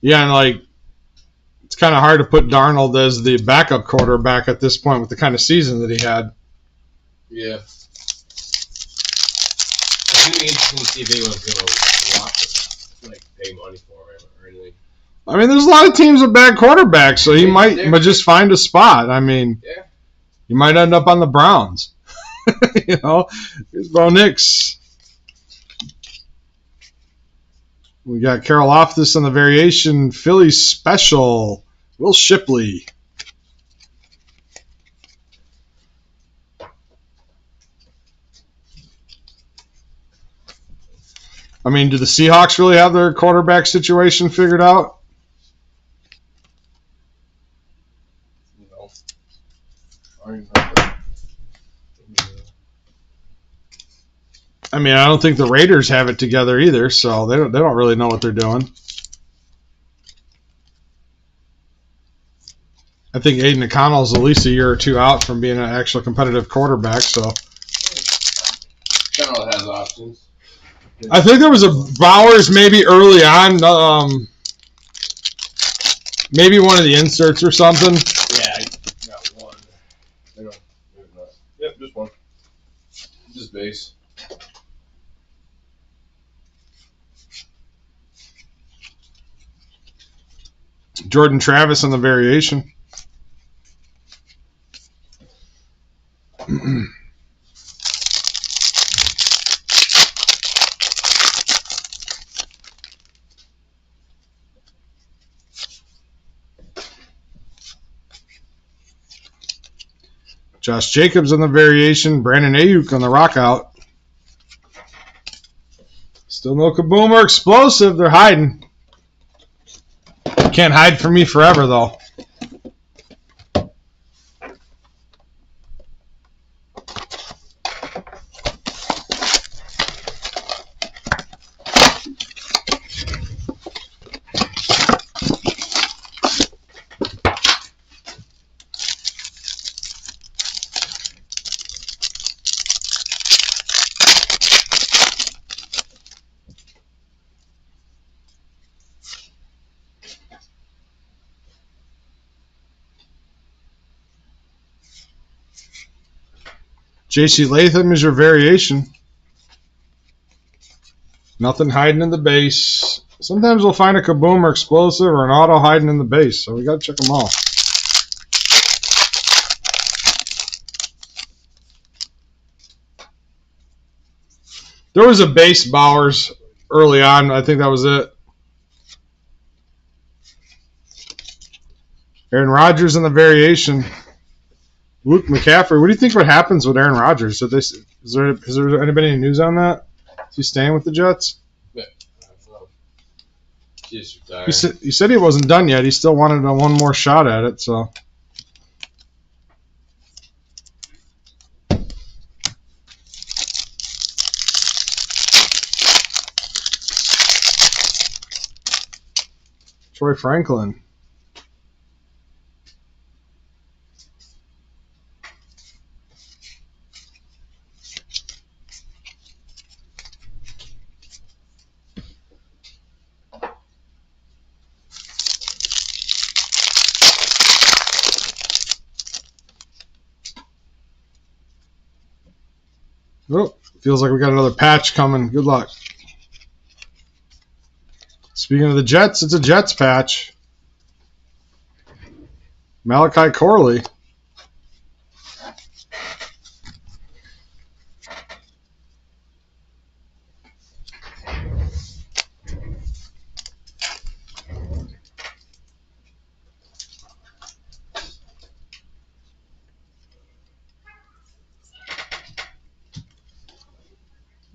Yeah, and like it's kind of hard to put Darnold as the backup quarterback at this point with the kind of season that he had. Yeah. It's going to be interesting to see if anyone's going to watch, like, pay money for him or anything. I mean, there's a lot of teams with bad quarterbacks, so he might just find a spot. I mean, yeah. You might end up on the Browns. You know, here's Bo Nix. We got Carol Loftus on the variation. Phillies special. Will Shipley. I mean, do the Seahawks really have their quarterback situation figured out? No. I mean, I don't think the Raiders have it together either, so they don't really know what they're doing. I think Aiden O'Connell's at least a year or 2 out from being an actual competitive quarterback, so. O'Connell has options. I think there was a Bowers maybe early on, maybe one of the inserts or something. Yeah, I got one. Maybe not. Yep, just one. Just base. Jordan Travis on the variation. Josh Jacobs on the variation. Brandon Ayuk on the rock out. Still no kaboom or explosive. They're hiding. Can't hide from me forever, though. J.C. Latham is your variation. Nothing hiding in the base. Sometimes we'll find a kaboom or explosive or an auto hiding in the base, so we got to check them all. There was a base Bowers early on. I think that was it. Aaron Rodgers in the variation. Luke McCaffrey. What do you think what happens with Aaron Rodgers? Has there anybody any news on that? Is he staying with the Jets? Yeah. He's retired. He said he wasn't done yet. He still wanted one more shot at it. So. Troy Franklin. Oh, feels like we got another patch coming. Good luck. Speaking of the Jets, it's a Jets patch. Malachi Corley.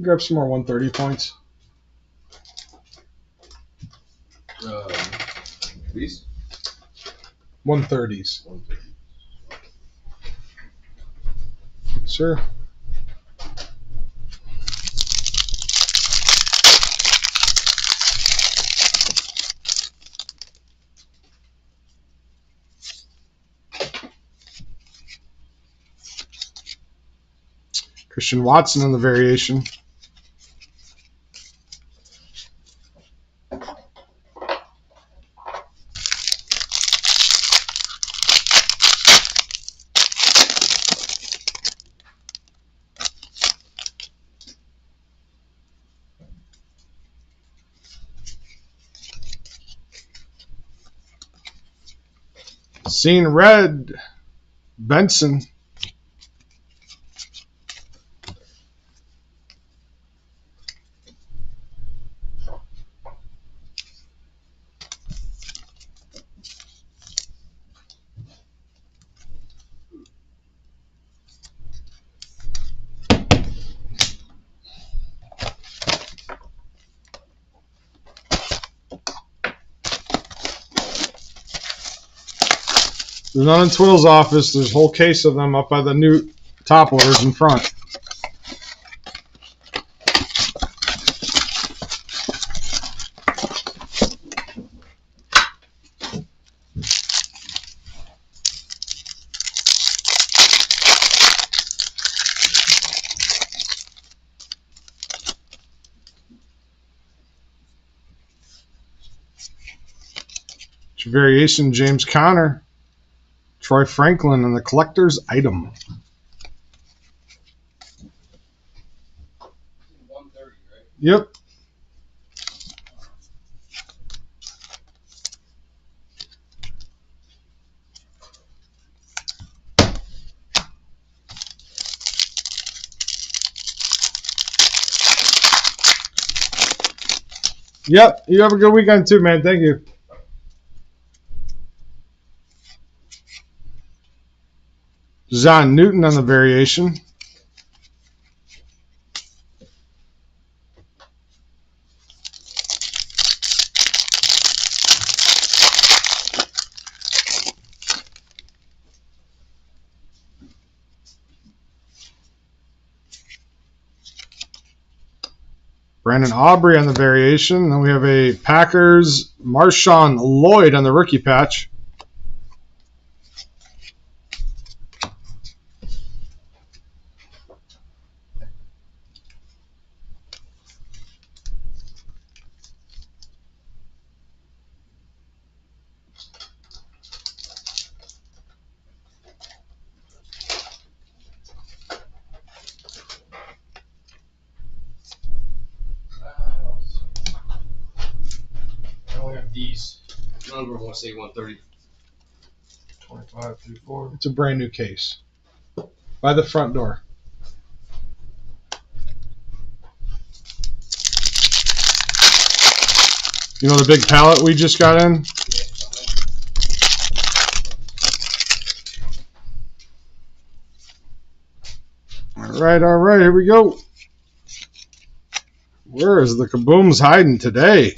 Grab some more 130 points. These? 130s. Sure. Christian Watson in the variation. Seeing red, Benson. There's none in Twiddle's office. There's a whole case of them up by the new top loaders in front. Variation, James Conner. Troy Franklin and the collector's item. 130, right? Yep. Yep. You have a good weekend too, man. Thank you. John Newton on the variation. Brandon Aubrey on the variation. Then we have a Packers Marshawn Lloyd on the rookie patch. I only have these. Number want to say 130. 25 through 4. It's a brand new case. By the front door. You know the big pallet we just got in? All right, here we go. Where is the kabooms hiding today?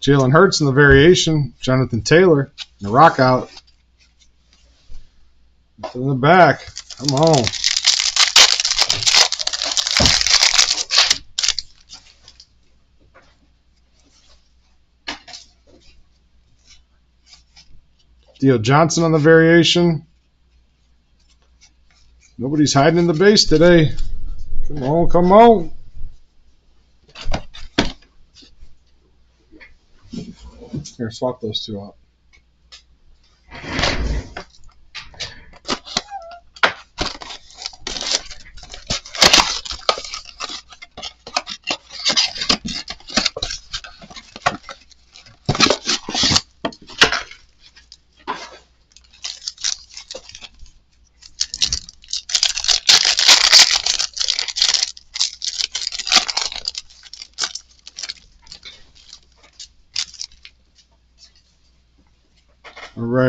Jalen Hurts in the variation. Jonathan Taylor in the rock out. In the back. Come on. Theo Johnson on the variation. Nobody's hiding in the base today. Come on, come on. Here, swap those two out.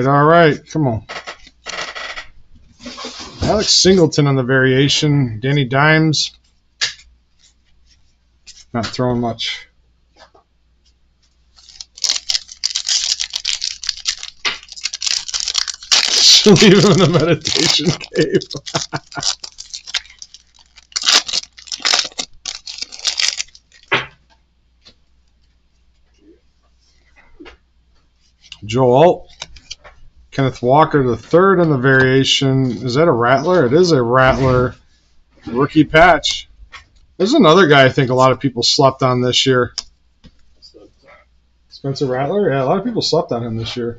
All right. Come on. Alex Singleton on the variation. Danny Dimes. Not throwing much. Leave him in the meditation cave. Joe Alt. Kenneth Walker, the third in the variation. Is that a Rattler? It is a Rattler rookie patch. There's another guy I think a lot of people slept on this year. Spencer Rattler? Yeah, a lot of people slept on him this year.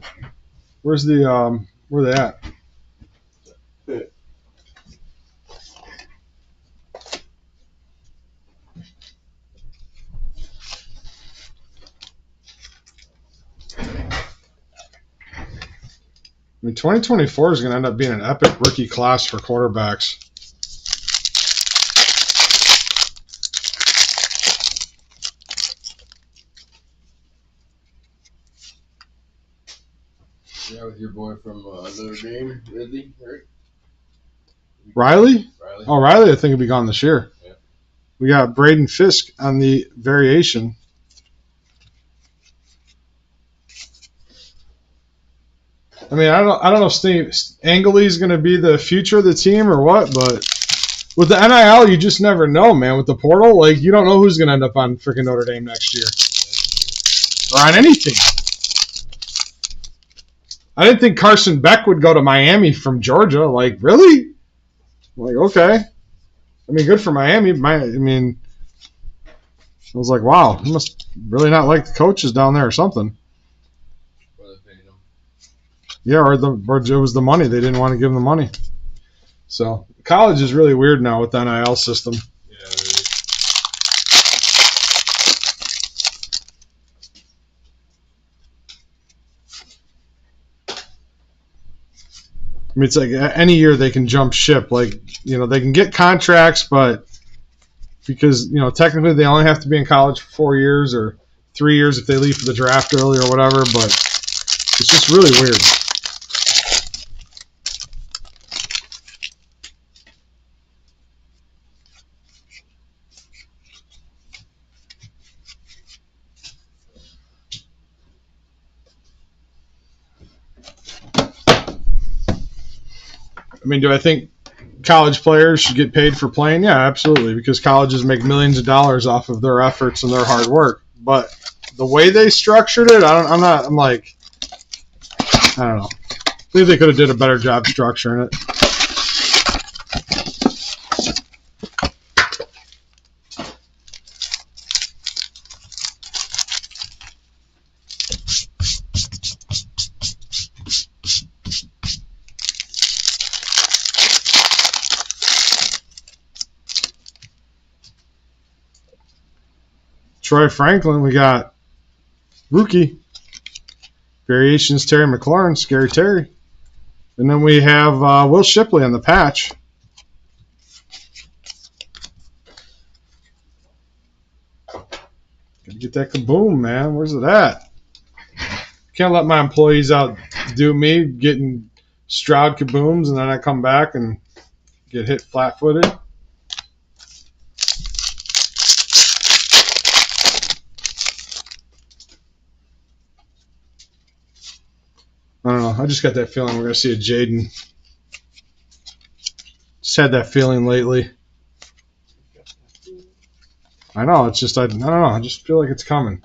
Where's the where are they at? I mean, 2024 is going to end up being an epic rookie class for quarterbacks. Yeah, with your boy from Notre Dame, Ridley, right? Riley? Riley. Oh, Riley, I think will be gone this year. Yeah. We got Braden Fisk on the variation. I mean, I don't know if Steve Angley's going to be the future of the team or what, but with the NIL, you just never know, man. With the portal, like, you don't know who's going to end up on freaking Notre Dame next year or on anything. I didn't think Carson Beck would go to Miami from Georgia. Like, really? Like, okay. I mean, good for Miami. I was like, wow, he must really not like the coaches down there or something. Yeah, or it was the money. They didn't want to give him the money. So college is really weird now with the NIL system. Yeah, really. I mean, it's like any year they can jump ship. Like, you know, they can get contracts, but because, you know, technically they only have to be in college for 4 years or 3 years if they leave for the draft early or whatever, but it's just really weird. I mean, do I think college players should get paid for playing? Yeah, absolutely, because colleges make millions of dollars off of their efforts and their hard work. But the way they structured it, I don't know. I think they could have did a better job structuring it. Troy Franklin, we got rookie. Variations, Terry McLaurin, Scary Terry. And then we have Will Shipley on the patch. Gotta get that kaboom, man. Where's it at? Can't let my employees outdo me getting Stroud kabooms and then I come back and get hit flat-footed. I don't know. I just got that feeling we're going to see a Jaden. Just had that feeling lately. I know. It's just, I don't know. I just feel like it's coming.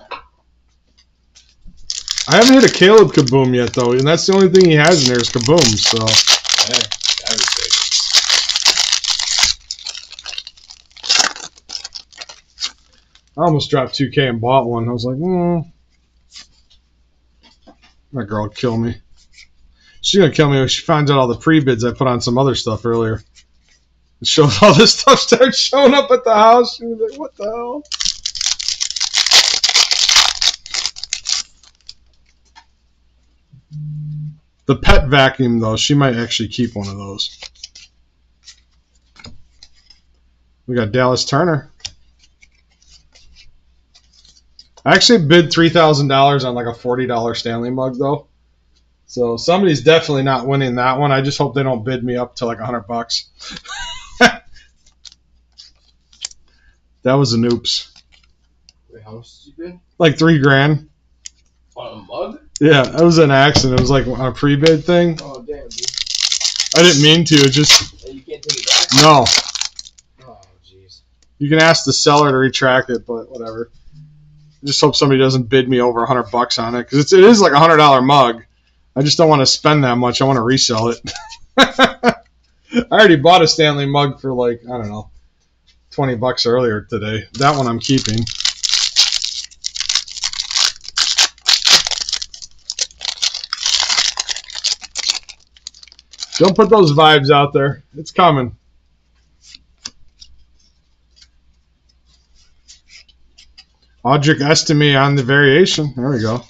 I haven't hit a Caleb kaboom yet, though, and that's the only thing he has in there is kabooms. So. Hey, that was I almost dropped 2K and bought one. I was like, My girl would kill me. She's gonna kill me when she finds out all the pre-bids I put on some other stuff earlier. It shows all this stuff starts showing up at the house. She's like, what the hell? The pet vacuum, though, she might actually keep one of those. We got Dallas Turner. I actually bid $3,000 on like a $40 Stanley mug, though. So somebody's definitely not winning that one. I just hope they don't bid me up to like $100. That was an oops. Wait, how much did you bid? Like $3,000. On a mug? Yeah, it was an accident. It was like on a pre-bid thing. Oh, damn, dude. I didn't mean to. It just And you can't take it back? no. Oh, jeez. You can ask the seller to retract it, but whatever. I just hope somebody doesn't bid me over $100 on it because it is like a $100 mug. I just don't want to spend that much. I want to resell it. I already bought a Stanley mug for like, I don't know, $20 earlier today. That one I'm keeping. Don't put those vibes out there. It's coming. Audric Estime on the variation. There we go.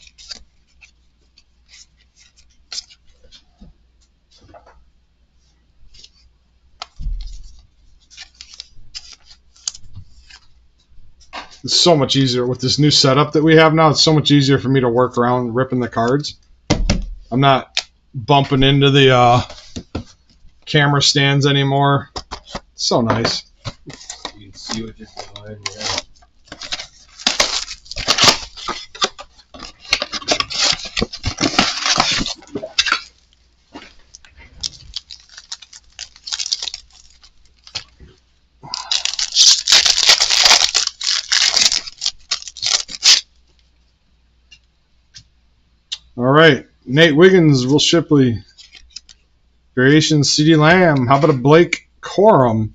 It's so much easier with this new setup that we have now. It's so much easier for me to work around ripping the cards. I'm not bumping into the camera stands anymore. It's so nice. You can see what just behind your head. All right. Nate Wiggins, Will Shipley. Variations, CeeDee Lamb. How about a Blake Corum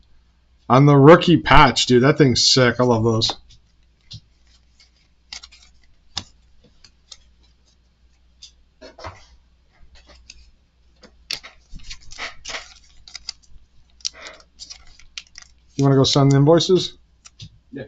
on the rookie patch? Dude, that thing's sick. I love those. You want to go send the invoices? Yeah.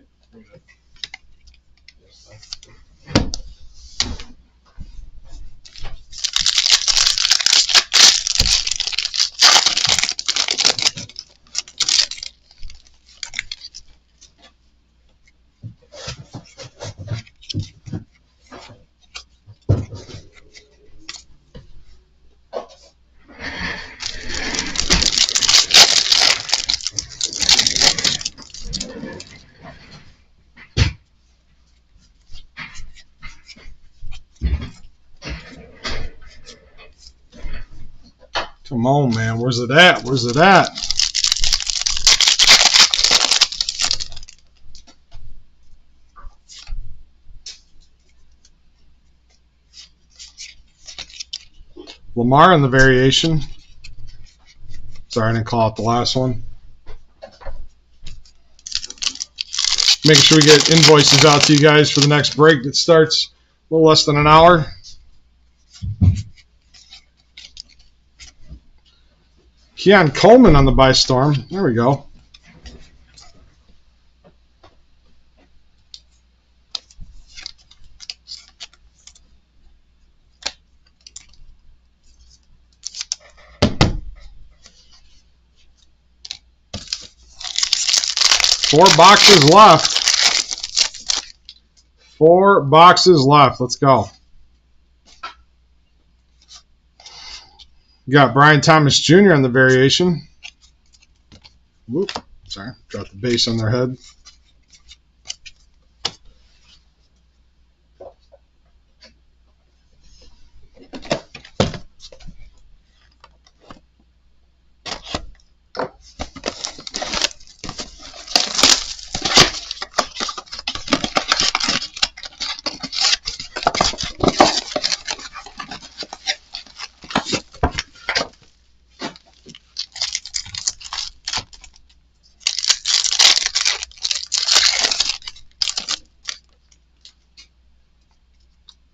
Come on, man. Where's it at? Where's it at? Lamar in the variation. Sorry, I didn't call out the last one. Making sure we get invoices out to you guys for the next break that starts a little less than an hour. Keon Coleman on the buy storm. There we go. Four boxes left. 4 boxes left. Let's go. You got Brian Thomas Jr. on the variation. Whoop. Sorry. Dropped the base on their head.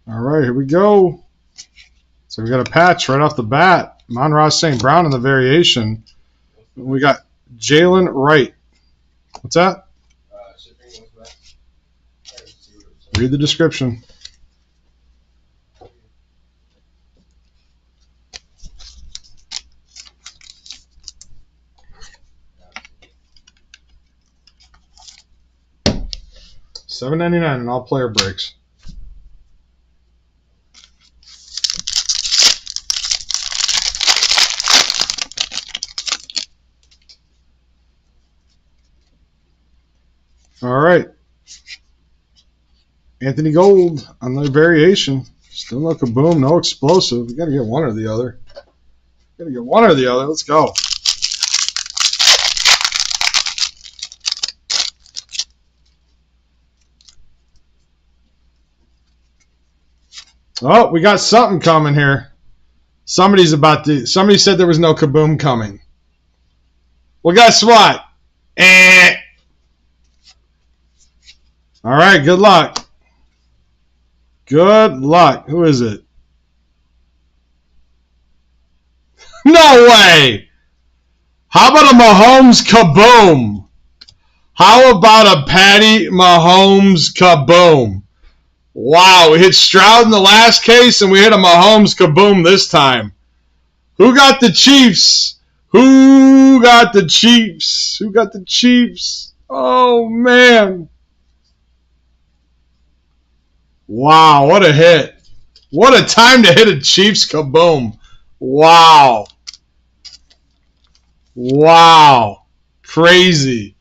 All right, here we go. So we got a patch right off the bat. Monroe St. Brown in the variation. We got Jalen Wright. What's that? Shipping was back. Read the description. $7.99 in all player breaks. All right. Anthony Gold on the variation. Still no kaboom, no explosive. You got to get one or the other. Got to get one or the other. Let's go. Oh, we got something coming here. Somebody said there was no kaboom coming. Well, guess what? All right, good luck. Good luck. Who is it? No way! How about a Mahomes kaboom? How about a Patty Mahomes kaboom? Wow, we hit Stroud in the last case, and we hit a Mahomes kaboom this time. Who got the Chiefs? Who got the Chiefs? Who got the Chiefs? Oh, man. Wow, what a hit. What a time to hit a Chiefs kaboom. Wow. Wow. Crazy.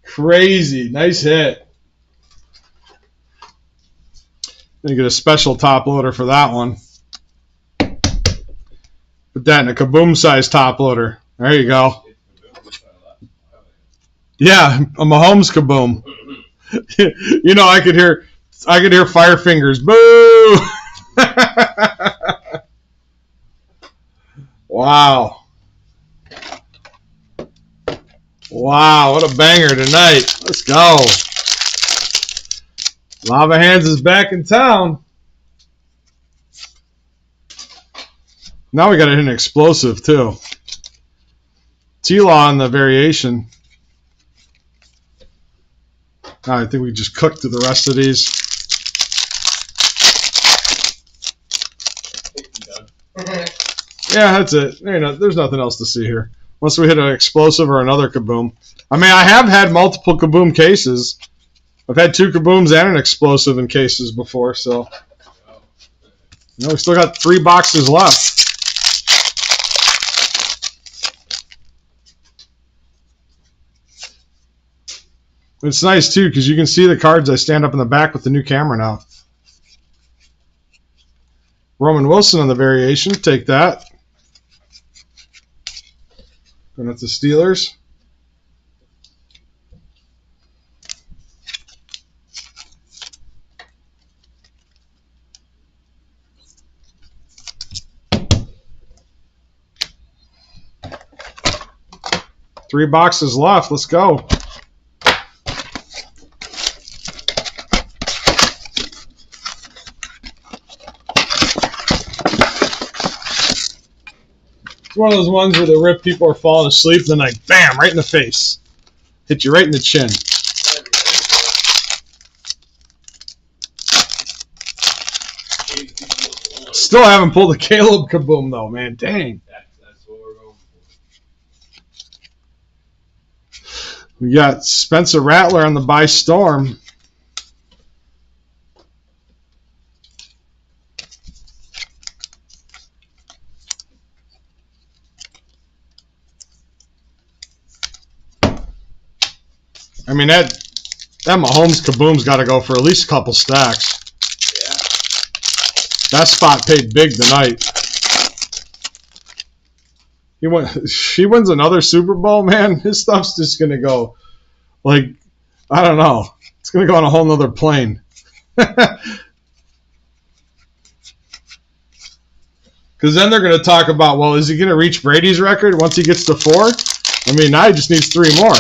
Crazy. Nice hit. Gonna get a special top loader for that one. Put that in a kaboom size top loader. There you go. Yeah, a Mahomes kaboom. You know, I could hear fire fingers. Boo! Wow. Wow, what a banger tonight. Let's go. Lava Hands is back in town. Now we got to hit an explosive, too. T-Law on the variation. I think we just cooked through the rest of these. Yeah, that's it. There's nothing else to see here. Once we hit an explosive or another kaboom. I mean, I have had multiple kaboom cases. I've had 2 kabooms and an explosive in cases before, so. We still got 3 boxes left. It's nice, too, because you can see the cards. I stand up in the back with the new camera now. Roman Wilson on the variation. Take that. Going up the Steelers. Three boxes left. Let's go. It's one of those ones where the rip people are falling asleep, and then like, bam, right in the face. Hit you right in the chin. Still haven't pulled a Caleb kaboom, though, man. Dang. That's what we're going for. We got Spencer Rattler on the By Storm. I mean, that Mahomes kaboom's got to go for at least a couple stacks. Yeah. That spot paid big tonight. He wins another Super Bowl, man. His stuff's just going to go, like, I don't know. It's going to go on a whole nother plane. Because then they're going to talk about, well, is he going to reach Brady's record once he gets to 4? I mean, now he just needs 3 more.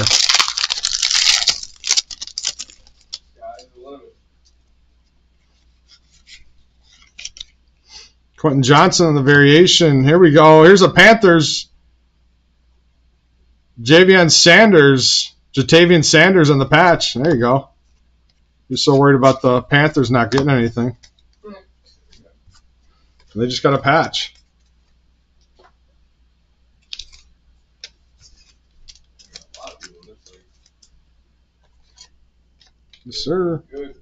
Quentin Johnson on the variation. Here we go. Here's a Panthers. Jatavian Sanders on the patch. There you go. You're so worried about the Panthers not getting anything. They just got a patch. Yes, sir. Good.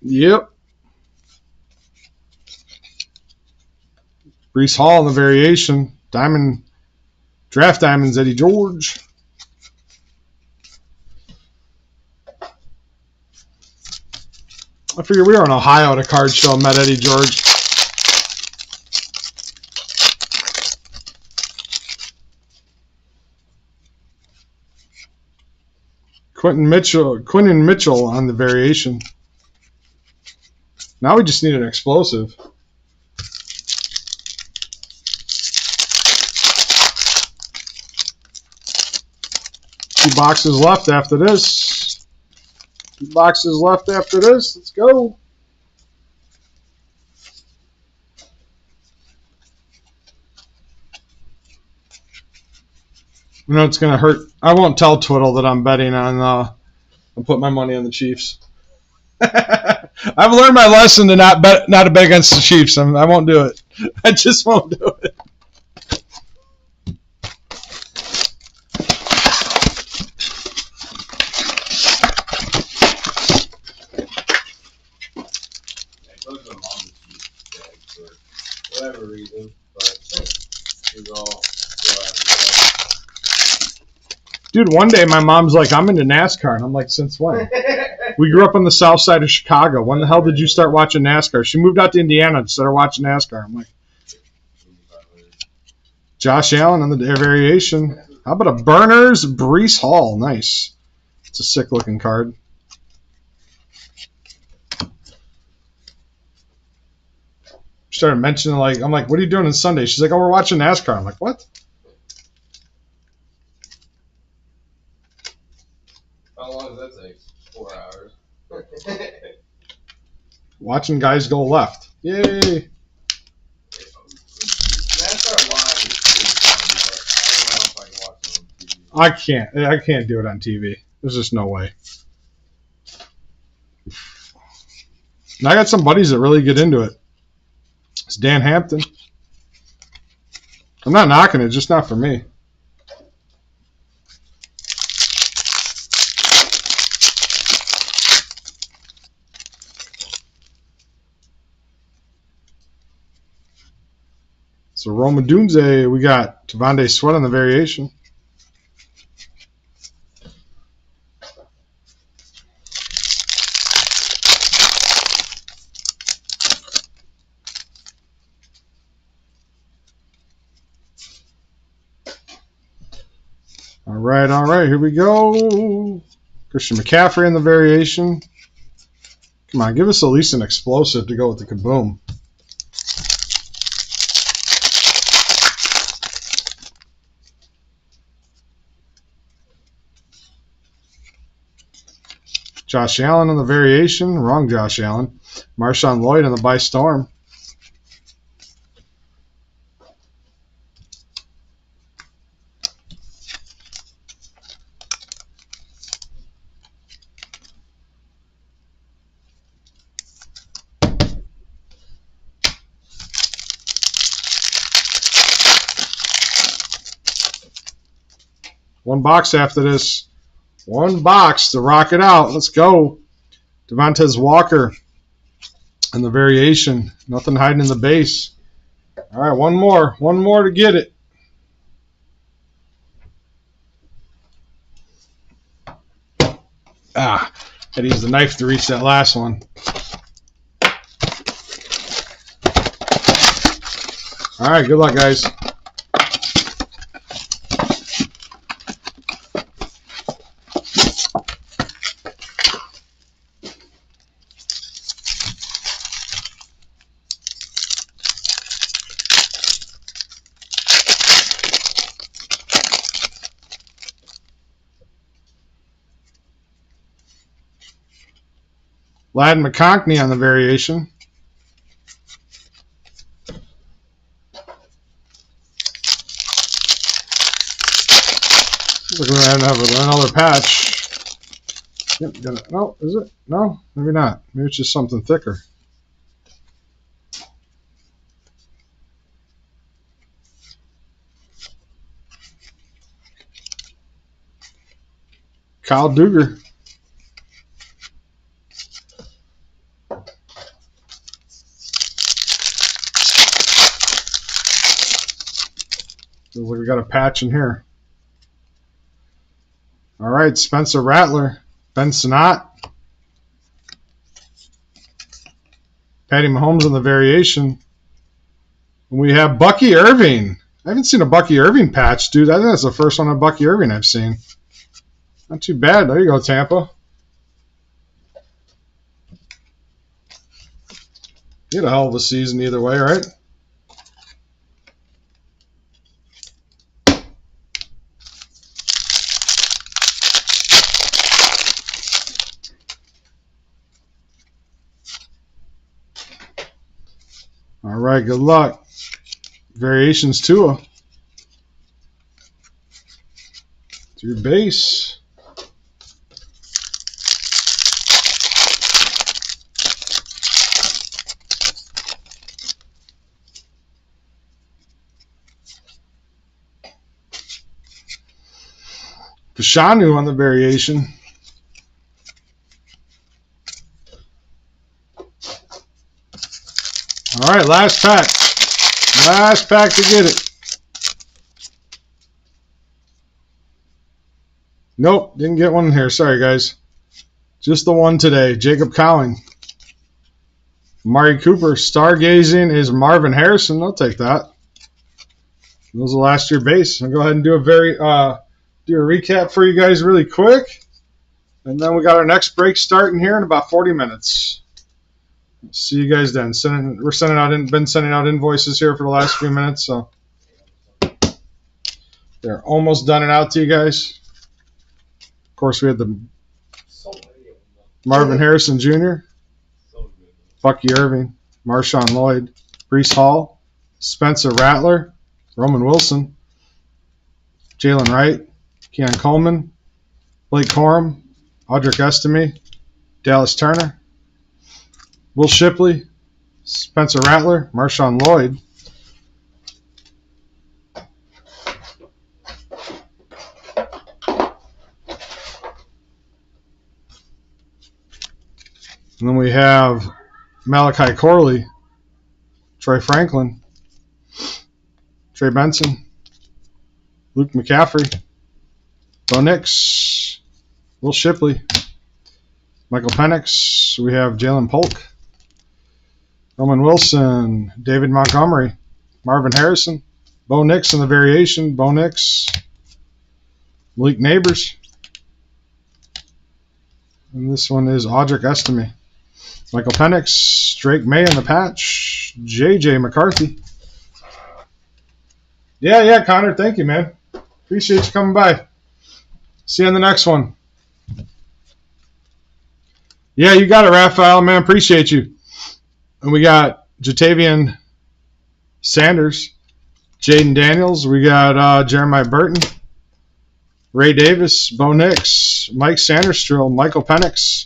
Yep. Brees Hall in the variation. Draft Diamonds, Eddie George. I figured we were in Ohio at a card show. Met Eddie George. Quentin Mitchell on the variation. Now we just need an explosive. 2 boxes left after this. 2 boxes left after this. Let's go. You know it's going to hurt. I won't tell Twiddle that I'm betting on. I'll put my money on the Chiefs. I've learned my lesson to not bet against the Chiefs. I won't do it. I just won't do it. Whatever reason, but he's all. Dude, one day my mom's like, I'm into NASCAR. And I'm like, since when? We grew up on the south side of Chicago. When the hell did you start watching NASCAR? She moved out to Indiana and started watching NASCAR. I'm like, Josh Allen on the variation. How about a Burners Brees Hall? Nice. It's a sick looking card. She started mentioning, like, I'm like, what are you doing on Sunday? She's like, oh, we're watching NASCAR. I'm like, what? How long does that take? 4 hours. Watching guys go left. Yay. NASCAR live is pretty fun, but I don't know if I can watch it on TV. I can't do it on TV. There's just no way. And I got some buddies that really get into it. It's Dan Hampton. I'm not knocking it, just not for me. So Roma Dunze, we got Tavonde Sweat on the variation. All right, here we go. Christian McCaffrey in the variation. Come on, give us at least an explosive to go with the kaboom. Josh Allen on the variation. Wrong Josh Allen. Marshawn Lloyd on the by storm. One box after this. One box to rock it out. Let's go. Devontae Walker and the variation. Nothing hiding in the base. All right, one more. One more to get it. Ah, had to use the knife to reach that last one. All right, good luck, guys. Ladd McConkey on the variation. Looks like we're going to have another patch. Yep, got it. No, is it? No, maybe not. Maybe it's just something thicker. Kyle Duggar. Looks like we got a patch in here. All right, Spencer Rattler, Ben Sinnott, Patty Mahomes on the variation. And we have Bucky Irving. I haven't seen a Bucky Irving patch, dude. I think that's the first one of Bucky Irving I've seen. Not too bad. There you go, Tampa. He had a hell of a season either way, right? All right, good luck. Variations Tua. To your base. Fashanu on the variation. All right, last pack. Last pack to get it. Nope, didn't get one in here. Sorry, guys. Just the one today. Jacob Cowing. Amari Cooper. Stargazing is Marvin Harrison. I'll take that. Those are last year base. I'll go ahead and do a recap for you guys really quick. And then we got our next break starting here in about 40 minutes. See you guys then. Been sending out invoices here for the last few minutes, so they're almost done and out to you guys. Of course, we had the Marvin Harrison Jr., Bucky Irving, Marshawn Lloyd, Breece Hall, Spencer Rattler, Roman Wilson, Jalen Wright, Keon Coleman, Blake Corum, Audric Estime, Dallas Turner, Will Shipley, Spencer Rattler, Marshawn Lloyd, and then we have Malachi Corley, Troy Franklin, Trey Benson, Luke McCaffrey, Bo Nix, Will Shipley, Michael Penix. We have Jalen Polk, Roman Wilson, David Montgomery, Marvin Harrison, Bo Nix in the variation, Bo Nix, Malik Neighbors, and this one is Audric Estime, Michael Penix, Drake May in the patch, JJ McCarthy. Yeah, Connor, thank you, man. Appreciate you coming by. See you on the next one. Yeah, you got it, Raphael, man. Appreciate you. And we got Jatavian Sanders, Jaden Daniels. We got Jeremiah Burton, Ray Davis, Bo Nix, Mike Sanderstrill, Michael Penix,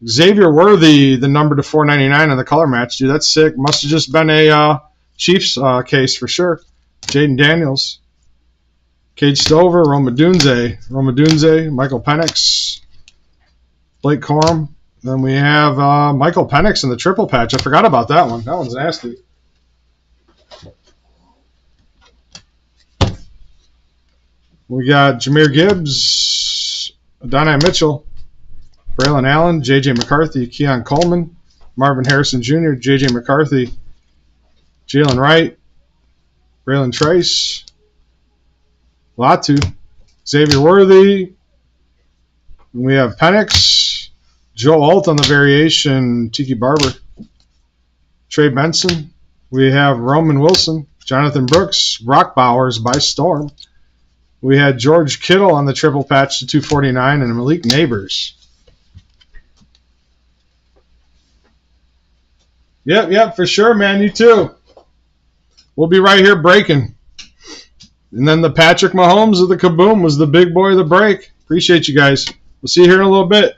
Xavier Worthy, the number to 499 on the color match. Dude, that's sick. Must have just been a Chiefs case for sure. Jaden Daniels, Cade Stover, Roma Dunze, Michael Penix, Blake Corum. Then we have Michael Penix in the triple patch. I forgot about that one. That one's nasty. We got Jahmyr Gibbs, Adonai Mitchell, Braylon Allen, J.J. McCarthy, Keon Coleman, Marvin Harrison Jr., J.J. McCarthy, Jalen Wright, Braylon Trice, Latu, Xavier Worthy. We have Penix, Joe Alt on the variation, Tiki Barber, Trey Benson. We have Roman Wilson, Jonathan Brooks, Rock Bowers by Storm. We had George Kittle on the triple patch to 249 and Malik Neighbors. Yep, for sure, man. You too. We'll be right here breaking. And then the Patrick Mahomes of the Kaboom was the big boy of the break. Appreciate you guys. We'll see you here in a little bit.